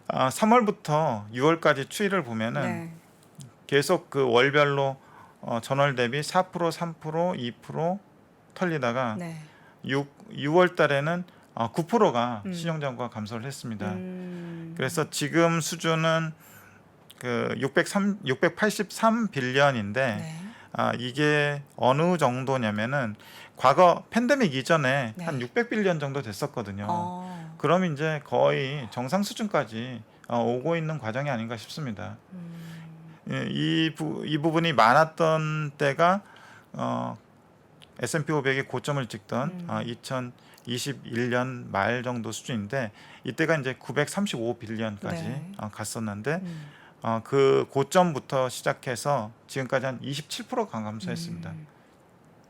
3월부터 6월까지 추이를 보면은 네. 계속 그 월별로 전월 대비 4%, 3%, 2% 털리다가 네. 6월 달에는 9%가 신용잔고가 감소를 했습니다. 그래서 지금 수준은 그 683 빌리언인데 네. 이게 어느 정도냐면은 과거 팬데믹 이전에 네. 한 600빌리언 정도 됐었거든요. 어. 그럼 이제 거의 정상 수준까지 오고 있는 과정이 아닌가 싶습니다. 예, 이 부분이 많았던 때가 S&P 500이 고점을 찍던 2021년 말 정도 수준인데 이때가 이제 935빌리언까지 네. 갔었는데 그 고점부터 시작해서 지금까지 한 27% 감소했습니다.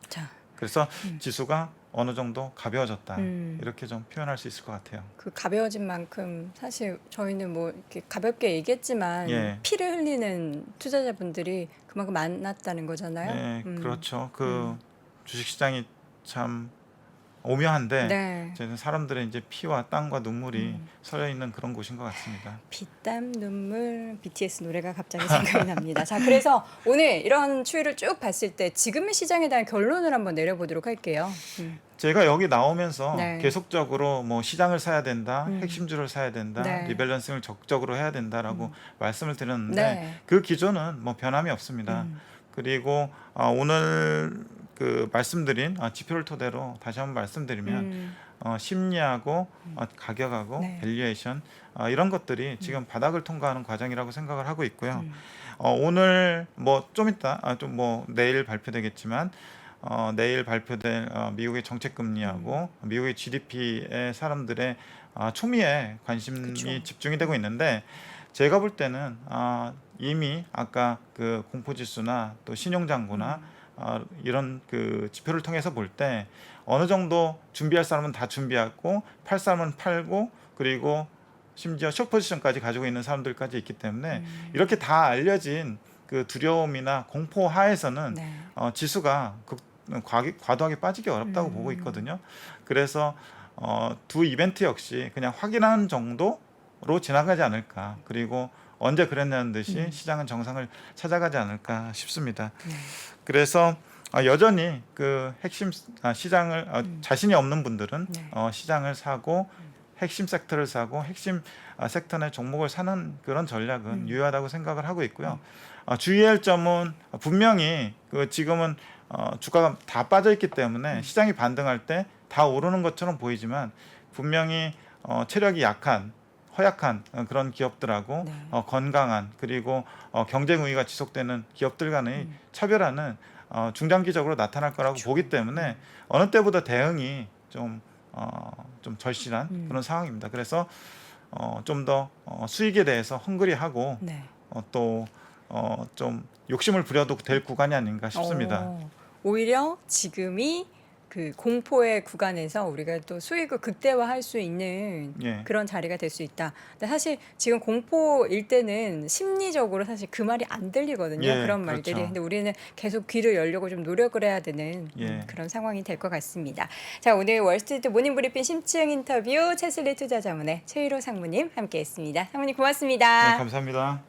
자, 그래서 지수가 어느 정도 가벼워졌다 이렇게 좀 표현할 수 있을 것 같아요. 그 가벼워진 만큼 사실 저희는 뭐 이렇게 가볍게 얘기했지만 예. 피를 흘리는 투자자분들이 그만큼 많았다는 거잖아요. 네, 그렇죠. 그 주식시장이 참 오묘한데 네. 저는 사람들의 이제 피와 땀과 눈물이 섞여 있는 그런 곳인 것 같습니다. 피땀 눈물 BTS 노래가 갑자기 생각이 납니다. 자, 그래서 오늘 이런 추이를 쭉 봤을 때 지금의 시장에 대한 결론을 한번 내려보도록 할게요. 제가 여기 나오면서 네. 계속적으로 뭐 시장을 사야 된다, 핵심주를 사야 된다, 네. 리밸런싱을 적극적으로 해야 된다라고 말씀을 드렸는데 네. 그 기조는 뭐 변함이 없습니다. 그리고 오늘 그 말씀드린 지표를 토대로 다시 한번 말씀드리면 심리하고 가격하고 네. 밸류에이션 이런 것들이 지금 바닥을 통과하는 과정이라고 생각을 하고 있고요. 오늘 뭐 좀 이따 좀 뭐 내일 발표되겠지만 내일 발표될 미국의 정책 금리하고 미국의 GDP에 사람들의 초미에 관심이 그쵸. 집중이 되고 있는데 제가 볼 때는 이미 아까 그 공포지수나 또 신용장구나 이런 그 지표를 통해서 볼 때 어느 정도 준비할 사람은 다 준비하고 팔 사람은 팔고 그리고 심지어 숏 포지션까지 가지고 있는 사람들까지 있기 때문에 이렇게 다 알려진 그 두려움이나 공포 하에서는 네. 지수가 과도하게 빠지기 어렵다고 보고 있거든요. 그래서 두 이벤트 역시 그냥 확인하는 정도로 지나가지 않을까. 그리고 언제 그랬냐는 듯이 시장은 정상을 찾아가지 않을까 싶습니다. 그래서 여전히 그 핵심 시장을 자신이 없는 분들은 네. 시장을 사고 핵심 섹터를 사고 핵심 섹터 내 종목을 사는 그런 전략은 유효하다고 생각을 하고 있고요. 주의할 점은 분명히 그 지금은 주가가 다 빠져 있기 때문에 시장이 반등할 때 다 오르는 것처럼 보이지만 분명히 체력이 약한 허약한 그런 기업들하고 네. 건강한 그리고 경쟁 우위가 지속되는 기업들 간의 차별화는 중장기적으로 나타날 거라고 보기 때문에 어느 때보다 대응이 좀 절실한 그런 상황입니다. 그래서 좀 더 수익에 대해서 헝그리하고 네. 또 좀 욕심을 부려도 될 구간이 아닌가 싶습니다. 오히려 지금이 그 공포의 구간에서 우리가 또 수익을 극대화할 수 있는 예. 그런 자리가 될 수 있다. 근데 사실 지금 공포일 때는 심리적으로 사실 그 말이 안 들리거든요. 예, 그런 말들이. 그렇죠. 근데 우리는 계속 귀를 열려고 좀 노력을 해야 되는 예. 그런 상황이 될 것 같습니다. 자, 오늘 월스트리트 모닝브리핑 심층 인터뷰 채슬리 투자자문의 최일호 상무님 함께했습니다. 상무님 고맙습니다. 네, 감사합니다.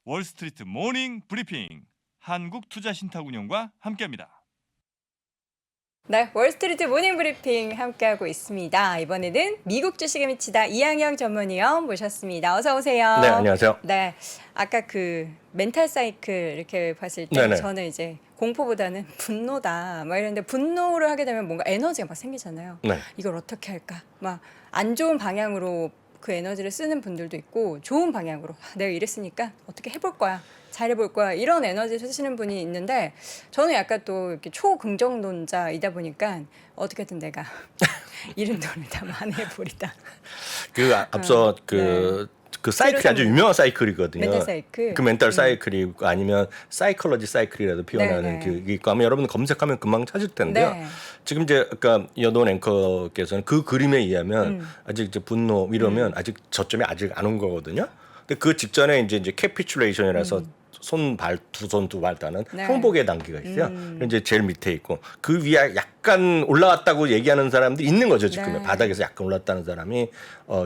월스트리트 모닝 브리핑 한국투자신탁운용과 함께합니다. 네, 월스트리트 모닝 브리핑 함께하고 있습니다. 이번에는 미국 주식에 미치다 이항영 전문위원 모셨습니다. 어서 오세요. 네, 안녕하세요. 네, 아까 그 멘탈 사이클 이렇게 봤을 때 네네. 저는 이제 공포보다는 분노다 막 이랬는데 분노를 하게 되면 뭔가 에너지가 막 생기잖아요. 네. 이걸 어떻게 할까? 막 안 좋은 방향으로 그 에너지를 쓰는 분들도 있고 좋은 방향으로 내가 이랬으니까 어떻게 해볼 거야. 잘해볼 거야. 이런 에너지 쓰시는 분이 있는데 저는 약간 또 이렇게 초긍정론자이다 보니까 어떻게든 내가 이른 돈을 다 만회해버리다. 그 앞서 그 사이클이 아주 유명한 사이클이거든요. 멘탈 사이클. 그 멘탈 사이클이 아니면 사이컬러지 사이클이라도 표현하는 네네. 그 있고 아마 여러분 검색하면 금방 찾을 텐데요. 네. 지금 이제 아까 여돈 앵커께서는 그 그림에 의하면 아직 이제 분노 이러면 아직 저점이 아직 안 온 거거든요. 근데 그 직전에 이제 캐피츄레이션이라서 손발 두 손 두 발 다는 네. 항복의 단계가 있어요. 이제 제일 밑에 있고 그 위에 약간 올라왔다고 얘기하는 사람들이 있는 거죠. 지금 네. 바닥에서 약간 올랐다는 사람이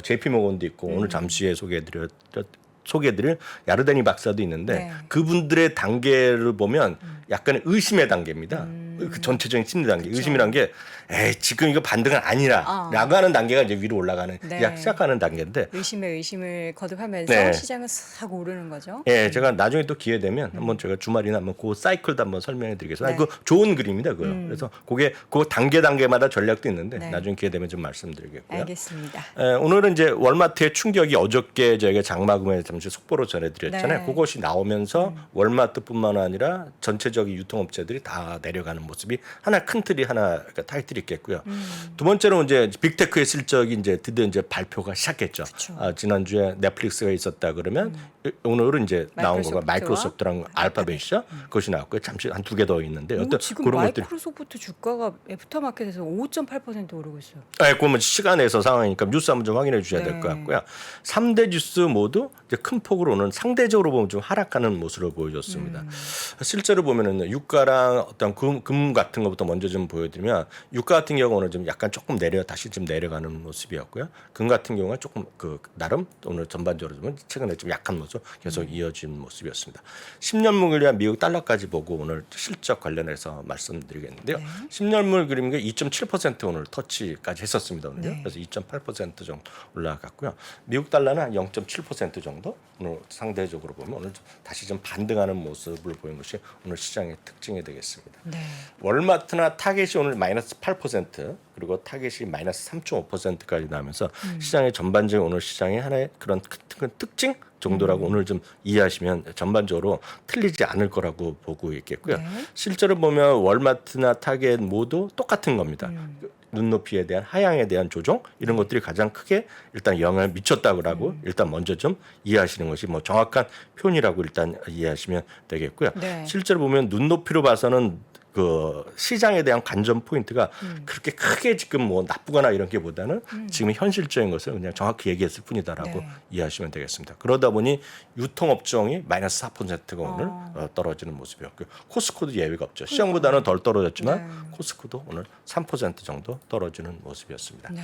JP 모건도 있고 오늘 잠시 후에 소개해드릴 야르데니 박사도 있는데 네. 그분들의 단계를 보면 약간의 의심의 단계입니다. 그 전체적인 심리 단계, 의심이란 게 에이 지금 이거 반등은 아니라라고 하는 단계가 이제 위로 올라가는 네. 시작하는 단계인데. 의심에 의심을 거듭하면서 네. 시장은 싹 오르는 거죠. 예, 제가 나중에 또 기회 되면 한번 제가 주말이나 한번 그 사이클도 한번 설명해드리겠습니다. 네. 그 좋은 그림이다, 그거. 그래서 그게 그 단계마다 전략도 있는데 네. 나중에 기회 되면 좀 말씀드리겠고요. 알겠습니다. 오늘은 이제 월마트의 충격이 어저께 저희가 장마금에 잠시 속보로 전해드렸잖아요. 네. 그것이 나오면서 월마트뿐만 아니라 전체적인 유통업체들이 다 내려가는 모습이 하나 큰 틀이 하나 타이틀이 있겠고요. 두 번째로 이제 빅테크의 실적이 이제 드디어 이제 발표가 시작했죠. 지난주에 넷플릭스가 있었다 그러면 오늘은 이제 나온 거가 마이크로소프트랑 알파벳이죠. 그것이 나왔고요. 잠시 한 두 개 더 있는데 어떤 지금 그런 것들이. 마이크로소프트 주가가 애프터마켓에서 5.8% 오르고 있어요. 그러면 시간에서 상황이니까 뉴스 한번 좀 확인해 주셔야 될 것 네. 같고요. 3대 주스 모두 이제 큰 폭으로 오는 상대적으로 보면 좀 하락하는 모습을 보여줬습니다. 실제로 보면은 유가랑 어떤 금 같은 것부터 먼저 좀 보여드리면 유가 같은 경우는 좀 약간 조금 다시 좀 내려가는 모습이었고요. 금 같은 경우는 조금 나름 오늘 전반적으로 보면 최근에 좀 약한 모습 계속 이어진 모습이었습니다. 10년물 그림 미국 달러까지 보고 오늘 실적 관련해서 말씀드리겠는데요. 10년물 그림 게 2.7% 오늘 터치까지 했었습니다. 오늘요. 네. 그래서 2.8% 정도 올라갔고요. 미국 달러는 한 0.7% 정도 오늘 상대적으로 보면 오늘 다시 좀 반등하는 모습을 보인 것이 오늘 시장의 특징이 되겠습니다. 네. 월마트나 타겟이 오늘 마이너스 8% 그리고 타겟이 마이너스 3.5%까지 나오면서 시장의 전반적인 오늘 시장의 하나의 그런 큰 특징 정도라고 오늘 좀 이해하시면 전반적으로 틀리지 않을 거라고 보고 있겠고요. 네. 실제로 보면 월마트나 타겟 모두 똑같은 겁니다. 눈높이에 대한 하향에 대한 조정 이런 것들이 가장 크게 일단 영향을 미쳤다고 일단 먼저 좀 이해하시는 것이 뭐 정확한 표현이라고 일단 이해하시면 되겠고요. 네. 실제로 보면 눈높이로 봐서는 그 시장에 대한 관전 포인트가 그렇게 크게 지금 뭐 나쁘거나 이런 게 보다는 지금 현실적인 것을 그냥 정확히 얘기했을 뿐이다라고 네. 이해하시면 되겠습니다. 그러다 보니 유통업종이 마이너스 4%가 오늘 떨어지는 모습이었고요. 코스코도 예외가 없죠. 시장보다는 덜 떨어졌지만 네. 코스코도 오늘 3% 정도 떨어지는 모습이었습니다. 네.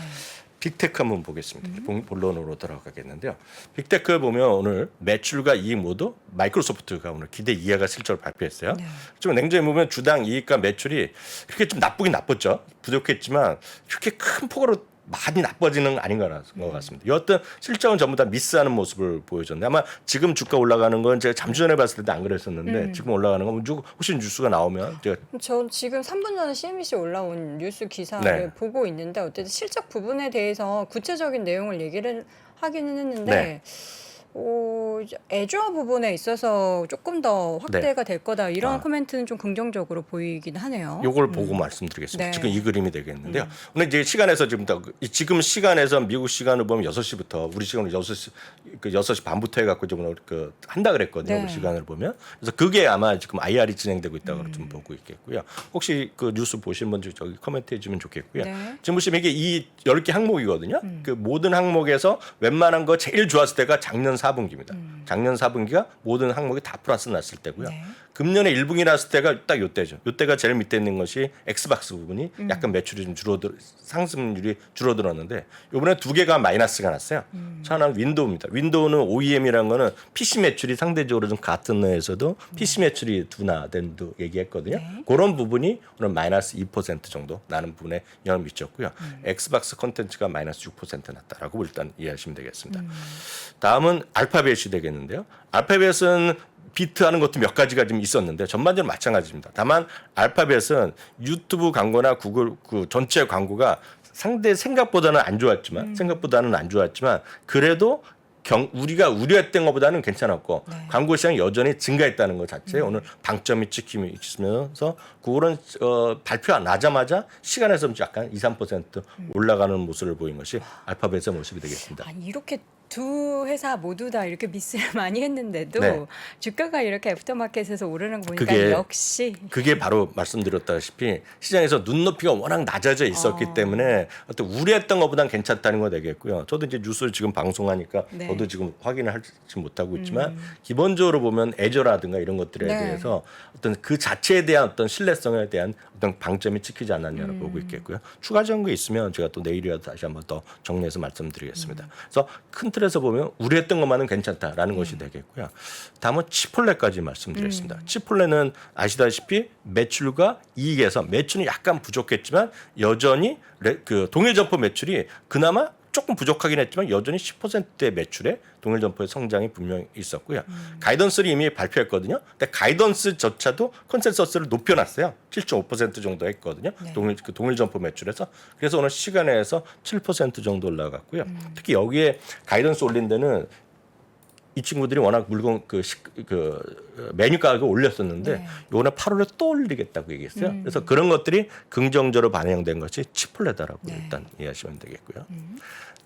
빅테크 한번 보겠습니다. 본론으로 들어가겠는데요. 빅테크 보면 오늘 매출과 이익 모두 마이크로소프트가 오늘 기대 이하가 실적을 발표했어요. 네. 좀 냉정히 보면 주당 이익과 매출이 그렇게 좀 나쁘긴 나빴죠. 부족했지만 그렇게 큰 폭으로 많이 나빠지는 아닌 것 같습니다. 여하튼 실적은 전부 다 미스하는 모습을 보여줬는데 아마 지금 주가 올라가는 건 제가 잠시 전에 봤을 때도 안 그랬었는데 지금 올라가는 건 혹시 뉴스가 나오면 제가 전 지금 3분 전에 CNBC 올라온 뉴스 기사를 네. 보고 있는데 어쨌든 실적 부분에 대해서 구체적인 내용을 얘기를 하기는 했는데 네. 애주어 부분에 있어서 조금 더 확대가 될 거다 이런 아. 코멘트는 좀 긍정적으로 보이긴 하네요. 요걸 보고 말씀드리겠습니다. 네. 지금 이 그림이 되겠는데요. 오늘 이제 시간에서 지금 시간에서 미국 시간으로 보면 6시부터 우리 시간으로 6시 반부터 해갖고 좀 한다 그랬거든요. 네. 우리 시간을 보면. 그래서 그게 아마 지금 IR이 진행되고 있다고 좀 보고 있겠고요. 혹시 그 뉴스 보신 분들 저기 코멘트 해주면 좋겠고요. 네. 지금 보시면 이게 이 10개 항목이거든요. 그 모든 항목에서 웬만한 거 제일 좋았을 때가 작년 4분기입니다. 작년 4분기가 모든 항목이 다 플러스 났을 때고요. 네. 금년에 1분기 났을 때가 딱 요때죠. 요때가 제일 밑에 있는 것이 엑스박스 부분이 약간 매출이 좀 상승률이 줄어들었는데 이번에 두 개가 마이너스가 났어요. 하나는 윈도우입니다. 윈도우는 OEM이라는 거는 PC 매출이 상대적으로 좀 같은 내에서도 PC 매출이 둔화된도 얘기했거든요. 네. 그런 부분이 오늘 마이너스 2% 정도 나는 부분에 영향을 미쳤고요. 엑스박스 콘텐츠가 마이너스 6% 났다라고 일단 이해하시면 되겠습니다. 다음은 알파벳이 되겠는데요. 알파벳은 비트하는 것도 몇 가지가 좀 있었는데 전반적으로 마찬가지입니다. 다만 알파벳은 유튜브 광고나 구글 그 전체 광고가 생각보다는 안 좋았지만 그래도 우리가 우려했던 것보다는 괜찮았고 네. 광고 시장이 여전히 증가했다는 것 자체에 오늘 방점이 찍히면서 그거는 발표나자마자 시간에서 약간 2-3% 올라가는 모습을 보인 것이 알파벳의 모습이 되겠습니다. 아니 이렇게 두 회사 모두 다 이렇게 미스를 많이 했는데도 네. 주가가 이렇게 애프터마켓에서 오르는 거 보니까 그게 역시 그게 바로 말씀드렸다시피 시장에서 눈높이가 워낙 낮아져 있었기 때문에 어떤 우려했던 것보다는 괜찮다는 거 되겠고요. 저도 이제 뉴스를 지금 방송하니까 네. 저도 지금 확인을 하지 못하고 있지만 기본적으로 보면 애저라든가 이런 것들에 네. 대해서 어떤 그 자체에 대한 어떤 신뢰성에 대한 어떤 방점이 찍히지 않았냐를 보고 있겠고요. 추가적인 거 있으면 제가 또 내일이라도 다시 한번 더 정리해서 말씀드리겠습니다. 그래서 큰 틀에 틀에서 보면 우려했던 것만은 괜찮다라는 것이 되겠고요. 다음은 치폴레까지 말씀드렸습니다. 치폴레는 아시다시피 매출과 이익에서 매출은 약간 부족했지만 여전히 그 동일 점포 매출이 그나마 조금 부족하긴 했지만 여전히 10%의 매출에 동일 점포의 성장이 분명히 있었고요. 가이던스를 이미 발표했거든요. 근데 가이던스조차도 컨센서스를 높여놨어요. 7.5% 정도 했거든요. 네. 동일 점포 매출에서. 그래서 오늘 시간에서 7% 정도 올라갔고요. 특히 여기에 가이던스 올린 데는 이 친구들이 워낙 물건 메뉴 가격을 올렸었는데 네. 이번에 8월에 또 올리겠다고 얘기했어요. 그래서 그런 것들이 긍정적으로 반영된 것이 치폴레다라고 네. 일단 이해하시면 되겠고요.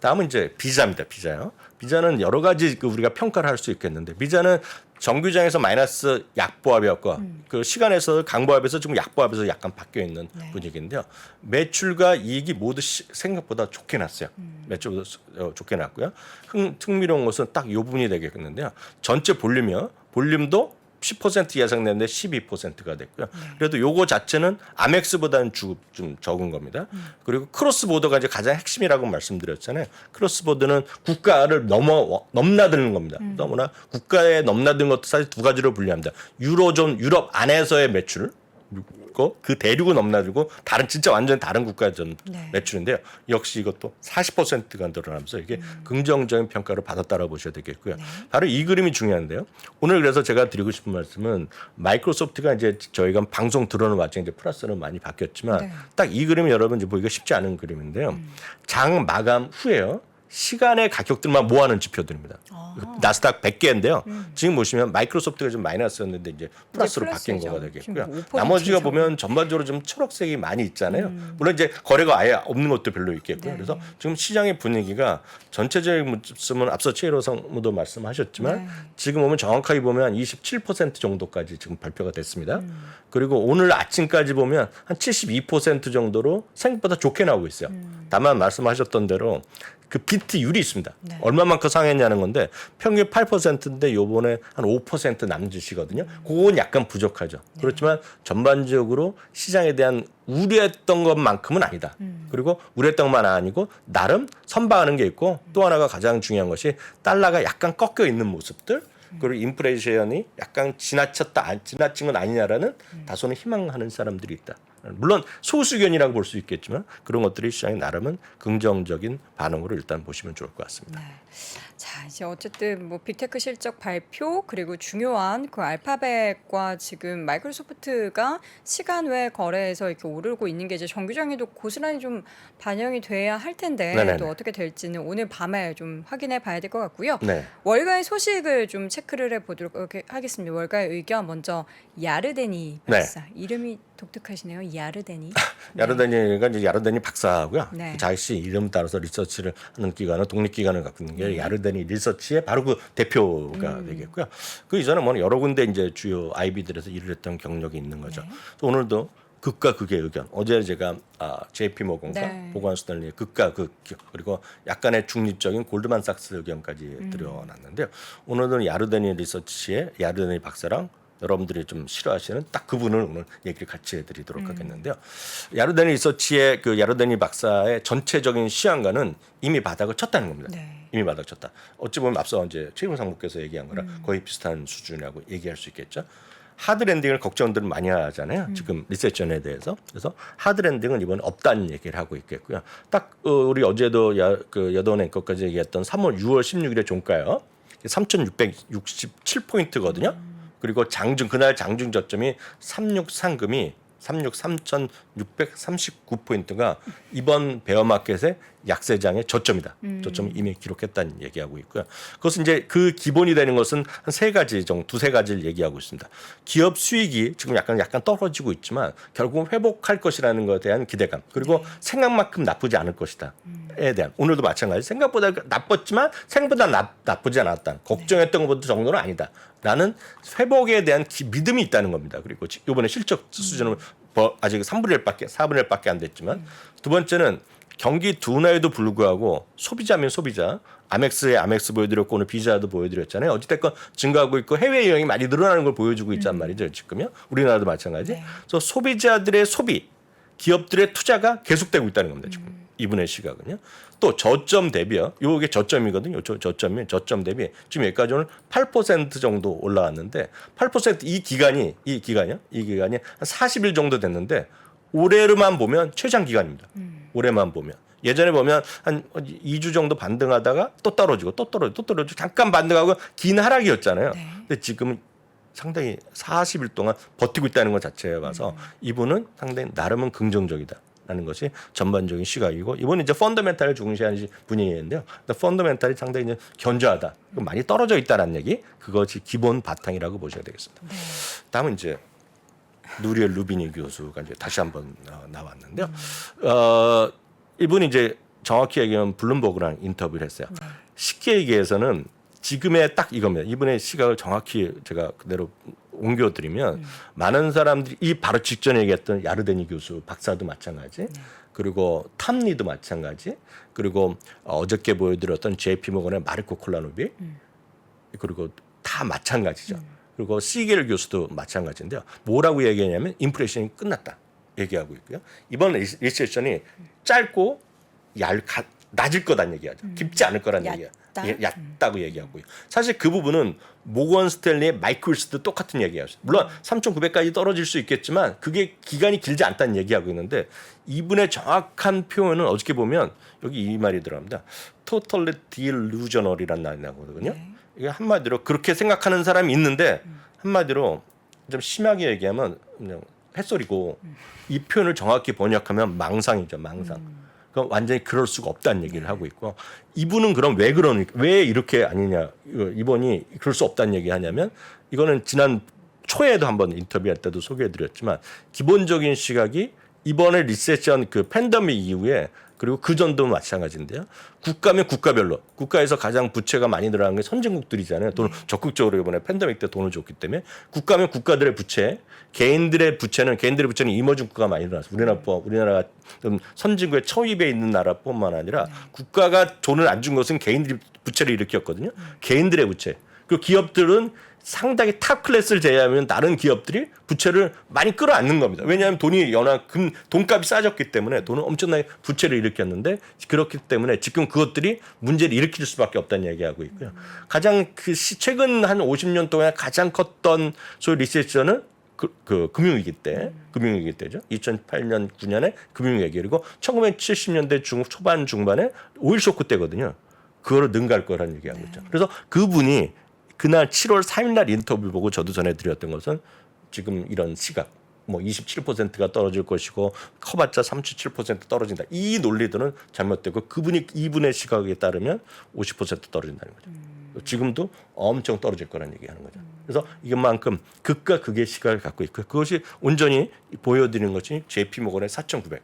다음은 이제 비자입니다. 비자요. 비자는 여러 가지 우리가 평가를 할 수 있겠는데 비자는 정규장에서 마이너스 약보합이었고 그 시간에서 강보합에서 지금 약보합에서 약간 바뀌어 있는 네. 분위기인데요. 매출과 이익이 모두 생각보다 좋게 났어요. 매출보다 좋게 났고요. 흥미로운 것은 딱 이 부분이 되겠는데요. 전체 볼륨도 10% 예상됐는데 12%가 됐고요. 그래도 요거 자체는 아멕스보다는 좀 적은 겁니다. 그리고 크로스보더가 이제 가장 핵심이라고 말씀드렸잖아요. 크로스보더는 국가를 넘나드는 겁니다. 너무나 국가에 넘나드는 것도 사실 두 가지로 분류합니다. 유로존, 유럽 안에서의 매출, 그 대륙을 넘나들고 다른 진짜 완전히 다른 국가의 네. 매출인데요. 역시 이것도 40%가 늘어나면서 이게 긍정적인 평가를 받았다라고 보셔야 되겠고요. 네. 바로 이 그림이 중요한데요. 오늘 그래서 제가 드리고 싶은 말씀은 마이크로소프트가 이제 저희가 방송 들어오는 와중에 이제 플러스는 많이 바뀌었지만 네. 딱 이 그림이 여러분 이제 보기가 쉽지 않은 그림인데요. 장 마감 후에요. 시간의 가격들만 모아놓은 지표들입니다. 나스닥 100개인데요. 지금 보시면 마이크로소프트가 좀 마이너스였는데 이제 플러스로 바뀐 플러스죠. 거가 되겠고요. 지금 5% 나머지가 이상. 보면 전반적으로 좀 초록색이 많이 있잖아요. 물론 이제 거래가 아예 없는 것도 별로 있겠고요. 네. 그래서 지금 시장의 분위기가 전체적인 모습은 앞서 최일호 상무도 말씀하셨지만 네. 지금 보면 정확하게 보면 27% 정도까지 지금 발표가 됐습니다. 그리고 오늘 아침까지 보면 한 72% 정도로 생각보다 좋게 나오고 있어요. 다만 말씀하셨던 대로 그 비트율이 있습니다. 네. 얼마만큼 상했냐는 건데 평균 8%인데 요번에 한 5% 남짓이거든요. 그건 약간 부족하죠. 그렇지만 전반적으로 시장에 대한 우려했던 것만큼은 아니다. 그리고 우려했던 것만 아니고 나름 선방하는 게 있고 또 하나가 가장 중요한 것이 달러가 약간 꺾여 있는 모습들 그리고 인플레이션이 약간 지나친 건 아니냐라는 다소는 희망하는 사람들이 있다. 물론 소수견이라고 볼 수 있겠지만 그런 것들이 시장의 나름은 긍정적인 반응으로 일단 보시면 좋을 것 같습니다. 네. 자, 이제 어쨌든 뭐 빅테크 실적 발표 그리고 중요한 그 알파벳과 지금 마이크로소프트가 시간 외 거래에서 이렇게 오르고 있는 게 이제 정규장에도 고스란히 좀 반영이 돼야 할 텐데 네네네. 또 어떻게 될지는 오늘 밤에 좀 확인해 봐야 될 것 같고요. 네. 월가의 소식을 좀 체크를 해 보도록 하겠습니다. 월가의 의견 먼저 야르데니 박사. 이름이 독특하시네요. 야르데니. 야르데니가 이제 야르데니 박사하고요. 네. 자기 이름 따라서 리서치를 하는 기관은 독립기관을 갖고 있는 게 야르데니 리서치의 바로 그 대표가 되겠고요. 그 이전에 뭐 여러 군데 이제 주요 IB들에서 일을 했던 경력이 있는 거죠. 네. 또 오늘도 극과 극의 의견. 어제 제가 JP 모건과 네. 보관 스탠리의 극과 극 그리고 약간의 중립적인 골드만삭스 의견까지 드려놨는데요. 오늘은 야르데니 리서치의 야르데니 박사랑 여러분들이 좀 싫어하시는 딱 그분을 오늘 얘기를 같이 해드리도록 하겠는데요. 야르데니 리서치의 그 야르데니 박사의 전체적인 시황과는 이미 바닥을 쳤다는 겁니다. 네. 이미 바닥 쳤다. 어찌 보면 앞서 이제 최일호 상무께서 얘기한 거랑 거의 비슷한 수준이라고 얘기할 수 있겠죠. 하드랜딩을 걱정들을 많이 하잖아요. 지금 리세션에 대해서. 그래서 하드랜딩은 이번에 없다는 얘기를 하고 있겠고요. 딱 우리 어제도 여돈 앵커까지 얘기했던 6월 16일의 종가요. 3,667포인트거든요. 그리고 그날 장중 저점이 36상금이 33,639포인트가 이번 베어마켓의 약세장의 저점이다. 저점을 이미 기록했다는 얘기하고 있고요. 그것은 이제 그 기본이 되는 것은 한 세 가지 정도, 두세 가지를 얘기하고 있습니다. 기업 수익이 지금 약간 떨어지고 있지만 결국은 회복할 것이라는 것에 대한 기대감. 그리고 생각만큼 나쁘지 않을 것이다에 대한 오늘도 마찬가지. 생각보다 나빴지만 생각보다 나쁘지 않았다. 걱정했던 것보다 정도는 아니다. 라는 회복에 대한 믿음이 있다는 겁니다. 그리고 이번에 실적 수준은 아직 4분의 1밖에 안 됐지만 두 번째는 경기 둔화에도 불구하고 소비자면 소비자 아멕스에 아멕스 보여드렸고 오늘 비자도 보여드렸잖아요. 어찌됐건 증가하고 있고 해외 여행이 많이 늘어나는 걸 보여주고 있단 말이죠. 지금요. 우리나라도 마찬가지. 네. 그래서 소비자들의 소비, 기업들의 투자가 계속되고 있다는 겁니다. 지금. 이분의 시각은요. 또 저점 대비요. 요게 저점이거든요. 저점 대비 지금 여기까지 오늘 8% 정도 올라왔는데 8% 이 기간이요. 이 기간이 한 40일 정도 됐는데 올해로만 보면 최장 기간입니다. 올해만 보면. 예전에 보면 한 2주 정도 반등하다가 또 떨어지고 또 떨어지고 잠깐 반등하고 긴 하락이었잖아요. 네. 근데 지금 상당히 40일 동안 버티고 있다는 것 자체에 봐서 이분은 상당히 나름은 긍정적이다라는 것이 전반적인 시각이고 이분은 이제 펀더멘탈을 중시하는 분위기인데요. 펀더멘탈이 상당히 이제 견조하다, 많이 떨어져 있다는 얘기, 그것이 기본 바탕이라고 보셔야 되겠습니다. 다음은 이제 누리엘 루비니 교수가 이제 다시 한번 나왔는데요. 이분이 이제 정확히 얘기하면 블룸버그랑 인터뷰를 했어요. 쉽게 얘기해서는 지금의 딱 이겁니다. 이분의 시각을 정확히 제가 그대로 옮겨드리면 많은 사람들이 이 바로 직전에 얘기했던 야르데니 교수 박사도 마찬가지, 그리고 탐리도 마찬가지, 그리고 어저께 보여드렸던 JP 모건의 마르코 콜라노비, 그리고 다 마찬가지죠. 그리고 시겔 교수도 마찬가지인데요. 뭐라고 얘기하냐면 인플레이션이 끝났다 얘기하고 있고요. 이번 리세션이 짧고 낮을 거란 얘기하죠. 깊지 않을 거란 얘기야. 얕다고 얘기하고요. 사실 그 부분은 모건 스탠리의 마이클 윌스도 똑같은 얘기예요. 물론 3,900까지 떨어질 수 있겠지만 그게 기간이 길지 않다는 얘기하고 있는데 이분의 정확한 표현은 어저께 보면 여기 이 말이 들어갑니다. Totally delusional이라는 말이 나오거든요. 이게 한마디로 그렇게 생각하는 사람이 있는데 한마디로 좀 심하게 얘기하면 그냥 햇소리고 이 표현을 정확히 번역하면 망상이죠. 망상. 그럼 완전히 그럴 수가 없다는 얘기를 하고 있고 이분은 그럼 왜 이렇게 아니냐 이번이 그럴 수 없다는 얘기 하냐면 이거는 지난 초에도 한번 인터뷰할 때도 소개해드렸지만 기본적인 시각이 이번에 리세션 그 팬데믹 이후에 그리고 그 전도 마찬가지인데요. 국가면 국가별로 국가에서 가장 부채가 많이 들어간 게 선진국들이잖아요. 돈을 적극적으로 이번에 팬데믹 때 돈을 줬기 때문에 국가면 국가들의 부채, 개인들의 부채는 이머징 국가가 많이 들어왔어요. 우리나라가 좀 선진국의 초입에 있는 나라뿐만 아니라 국가가 돈을 안 준 것은 개인들이 부채를 일으켰거든요. 개인들의 부채. 그리고 기업들은 상당히 탑 클래스를 제외하면 다른 기업들이 부채를 많이 끌어안는 겁니다. 왜냐하면 돈값이 싸졌기 때문에 돈은 엄청나게 부채를 일으켰는데 그렇기 때문에 지금 그것들이 문제를 일으킬 수밖에 없다는 얘기하고 있고요. 가장 최근 한 50년 동안 가장 컸던 소위 리세션은 그 금융위기 때죠. 2008년 9년에 금융위기 그리고 1970년대 초반 중반에 오일 쇼크 때거든요. 그거를 능가할 거라는 얘기하고 있죠. 그래서 그분이 그날 7월 4일 날 인터뷰 보고 저도 전해드렸던 것은 지금 이런 시각 뭐 27%가 떨어질 것이고 커봤자 37% 떨어진다. 이 논리들은 잘못되고 이분의 시각에 따르면 50% 떨어진다는 거죠. 지금도 엄청 떨어질 거라는 얘기하는 거죠. 그래서 이것만큼 극과 극의 시각을 갖고 있고 그것이 온전히 보여드리는 것이 JP 모건의 4,900.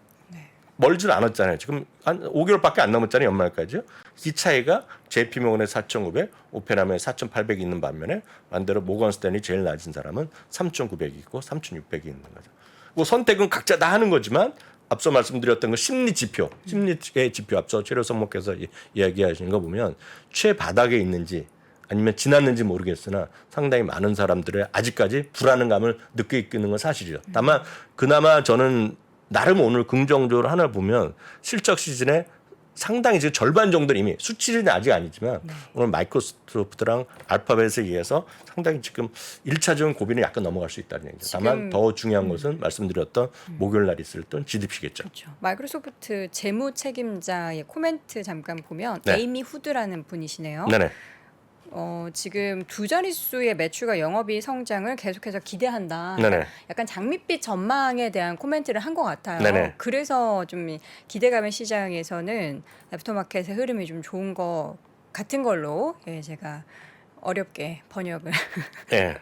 멀지는 않았잖아요. 지금 한 5개월밖에 안 남았잖아요. 연말까지요. 이 차이가 JP 모건의 4,500, 오펜하머의 4,800이 있는 반면에 반대로 모건 스탠리 제일 낮은 사람은 3,900이 있고 3,600이 있는 거죠. 뭐 선택은 각자 다 하는 거지만 앞서 말씀드렸던 그 심리의 지표 앞서 최료 성목께서 이야기하시는 거 보면 최바닥에 있는지 아니면 지났는지 모르겠으나 상당히 많은 사람들의 아직까지 불안감을 느끼고 있는 건 사실이죠. 다만 그나마 저는 나름 오늘 긍정적으로 하나 보면 실적 시즌에 상당히 지금 절반 정도는 이미 수치는 아직 아니지만 오늘 마이크로소프트랑 알파벳에 의해서 상당히 지금 1차적인 고비는 약간 넘어갈 수 있다는 얘기죠. 다만 더 중요한 것은 말씀드렸던 목요일 날 있었던 GDP겠죠. 그렇죠. 마이크로소프트 재무 책임자의 코멘트 잠깐 보면 네. 에이미 후드라는 분이시네요. 네네. 지금 두 자릿수의 매출과 영업이익 성장을 계속해서 기대한다. 네네. 약간 장밋빛 전망에 대한 코멘트를 한 것 같아요. 네네. 그래서 좀 기대감의 시장에서는 애프터마켓의 흐름이 좀 좋은 것 같은 걸로 제가 어렵게 번역을 네.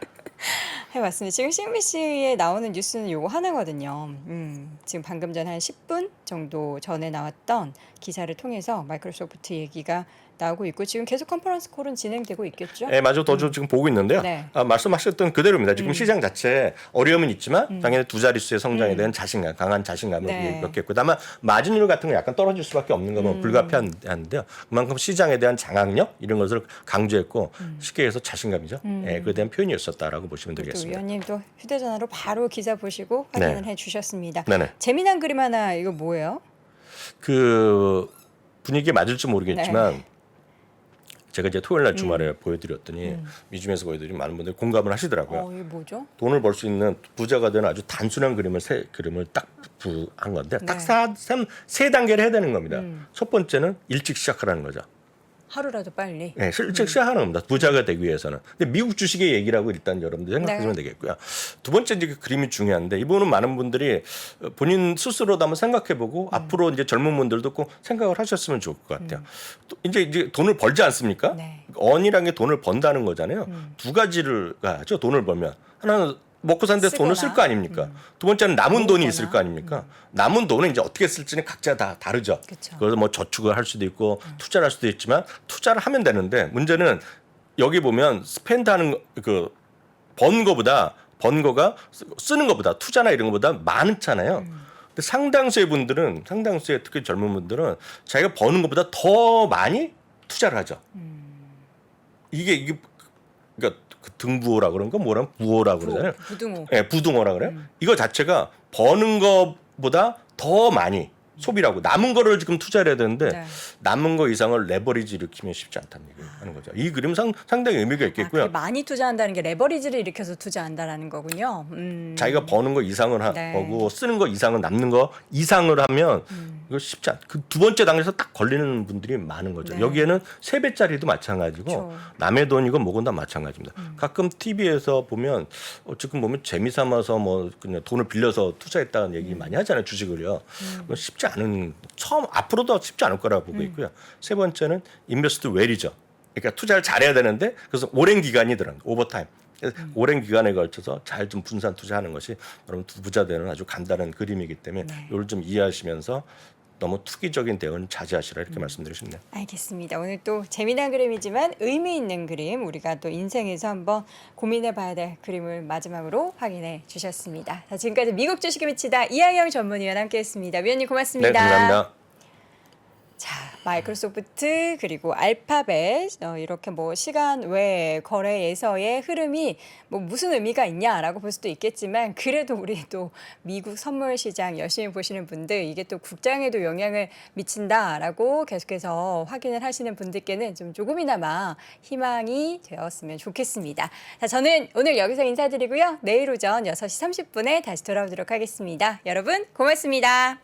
해봤습니다. 지금 CNBC에 나오는 뉴스는 요거 하나거든요. 지금 방금 전 한 10분 정도 전에 나왔던 기사를 통해서 마이크로소프트 얘기가 나오고 있고 지금 계속 컨퍼런스 콜은 진행되고 있겠죠? 네, 맞아요. 더 지금 보고 있는데요. 네. 말씀하셨던 그대로입니다. 지금 시장 자체에 어려움은 있지만 당연히 두 자릿수의 성장에 대한 자신감, 강한 자신감을 네. 겪겠고 다만 마진율 같은 거 약간 떨어질 수밖에 없는 건 불가피한데요. 그만큼 시장에 대한 장악력 이런 것을 강조했고 쉽게 해서 자신감이죠. 그에 대한 표현이었었다라고 보시면 또 되겠습니다. 위원님도 휴대전화로 바로 기사 보시고 확인을 해주셨습니다. 네네. 재미난 그림 하나 이거 뭐예요? 그 분위기에 맞을지 모르겠지만 네. 제가 이제 토요일 날 주말에 보여드렸더니 미줌에서 보여드린 많은 분들이 공감을 하시더라고요. 이게 뭐죠? 돈을 벌 수 있는 부자가 되는 아주 단순한 그림을 딱 한 건데 네. 딱 세 단계를 해야 되는 겁니다. 첫 번째는 일찍 시작하라는 거죠. 하루라도 빨리. 네, 일찍 시작하는 겁니다. 부자가 되기 위해서는. 근데 미국 주식의 얘기라고 일단 여러분들 생각하시면 네. 되겠고요. 두 번째 이제 그 그림이 중요한데 이분은 많은 분들이 본인 스스로도 한번 생각해보고 앞으로 이제 젊은 분들도 꼭 생각을 하셨으면 좋을 것 같아요. 또 이제 돈을 벌지 않습니까? 네. 언이라는 게 돈을 번다는 거잖아요. 두 가지를 하죠. 돈을 벌면 하나는 먹고 사는데 돈을 쓸 거 아닙니까? 두 번째는 남은 돈이 있을 거 아닙니까? 남은 돈은 이제 어떻게 쓸지는 각자 다 다르죠. 그쵸. 그래서 뭐 저축을 할 수도 있고 투자를 할 수도 있지만 투자를 하면 되는데 문제는 여기 보면 스펜드하는 그 번 거가 쓰는 거보다 투자나 이런 거보다 많잖아요. 근데 상당수의 특히 젊은 분들은 자기가 버는 것보다 더 많이 투자를 하죠. 이게 그러니까 그 등부호라 그런 거 뭐라 부호라 그러잖아요. 부등호. 예, 부등호라 그래요. 이거 자체가 버는 거보다 더 많이 소비라고 남은 거를 지금 투자를 해야 되는데 네. 남은 거 이상을 레버리지 일으키면 쉽지 않다는 얘기를 하는 거죠. 이 그림 상당히 의미가 있겠고요. 많이 투자한다는 게 레버리지를 일으켜서 투자한다라는 거군요. 자기가 버는 거 이상을 네. 하고 쓰는 거 이상은 남는 거 이상을 하면 이거 쉽지 않. 그 두 번째 단계에서 딱 걸리는 분들이 많은 거죠. 네. 여기에는 3배짜리도 마찬가지고 그렇죠. 남의 돈이고 뭐건 다 마찬가지입니다. 가끔 TV에서 보면 지금 보면 재미삼아서 뭐 그냥 돈을 빌려서 투자했다는 얘기 많이 하잖아요. 주식을요. 그건 쉽지 않은 앞으로도 쉽지 않을 거라고 보고 있고요. 세 번째는 인베스트 웰이죠. 그러니까 투자를 잘해야 되는데 그래서 오랜 기간이 들어요. 오버타임. 오랜 기간에 걸쳐서 잘 좀 분산 투자하는 것이 여러분 부자 되는 아주 간단한 그림이기 때문에 네. 이걸 좀 이해하시면서 너무 투기적인 대응은 자제하시라 이렇게 말씀드리고 싶네요. 알겠습니다. 오늘 또 재미난 그림이지만 의미 있는 그림, 우리가 또 인생에서 한번 고민해봐야 될 그림을 마지막으로 확인해 주셨습니다. 자, 지금까지 미국 주식에 미치다 이하영 전문위원 함께했습니다. 위원님 고맙습니다. 네, 감사합니다. 자, 마이크로소프트 그리고 알파벳 이렇게 뭐 시간 외 거래에서의 흐름이 뭐 무슨 의미가 있냐라고 볼 수도 있겠지만 그래도 우리 또 미국 선물 시장 열심히 보시는 분들 이게 또 국장에도 영향을 미친다라고 계속해서 확인을 하시는 분들께는 좀 조금이나마 희망이 되었으면 좋겠습니다. 자, 저는 오늘 여기서 인사드리고요. 내일 오전 6시 30분에 다시 돌아오도록 하겠습니다. 여러분 고맙습니다.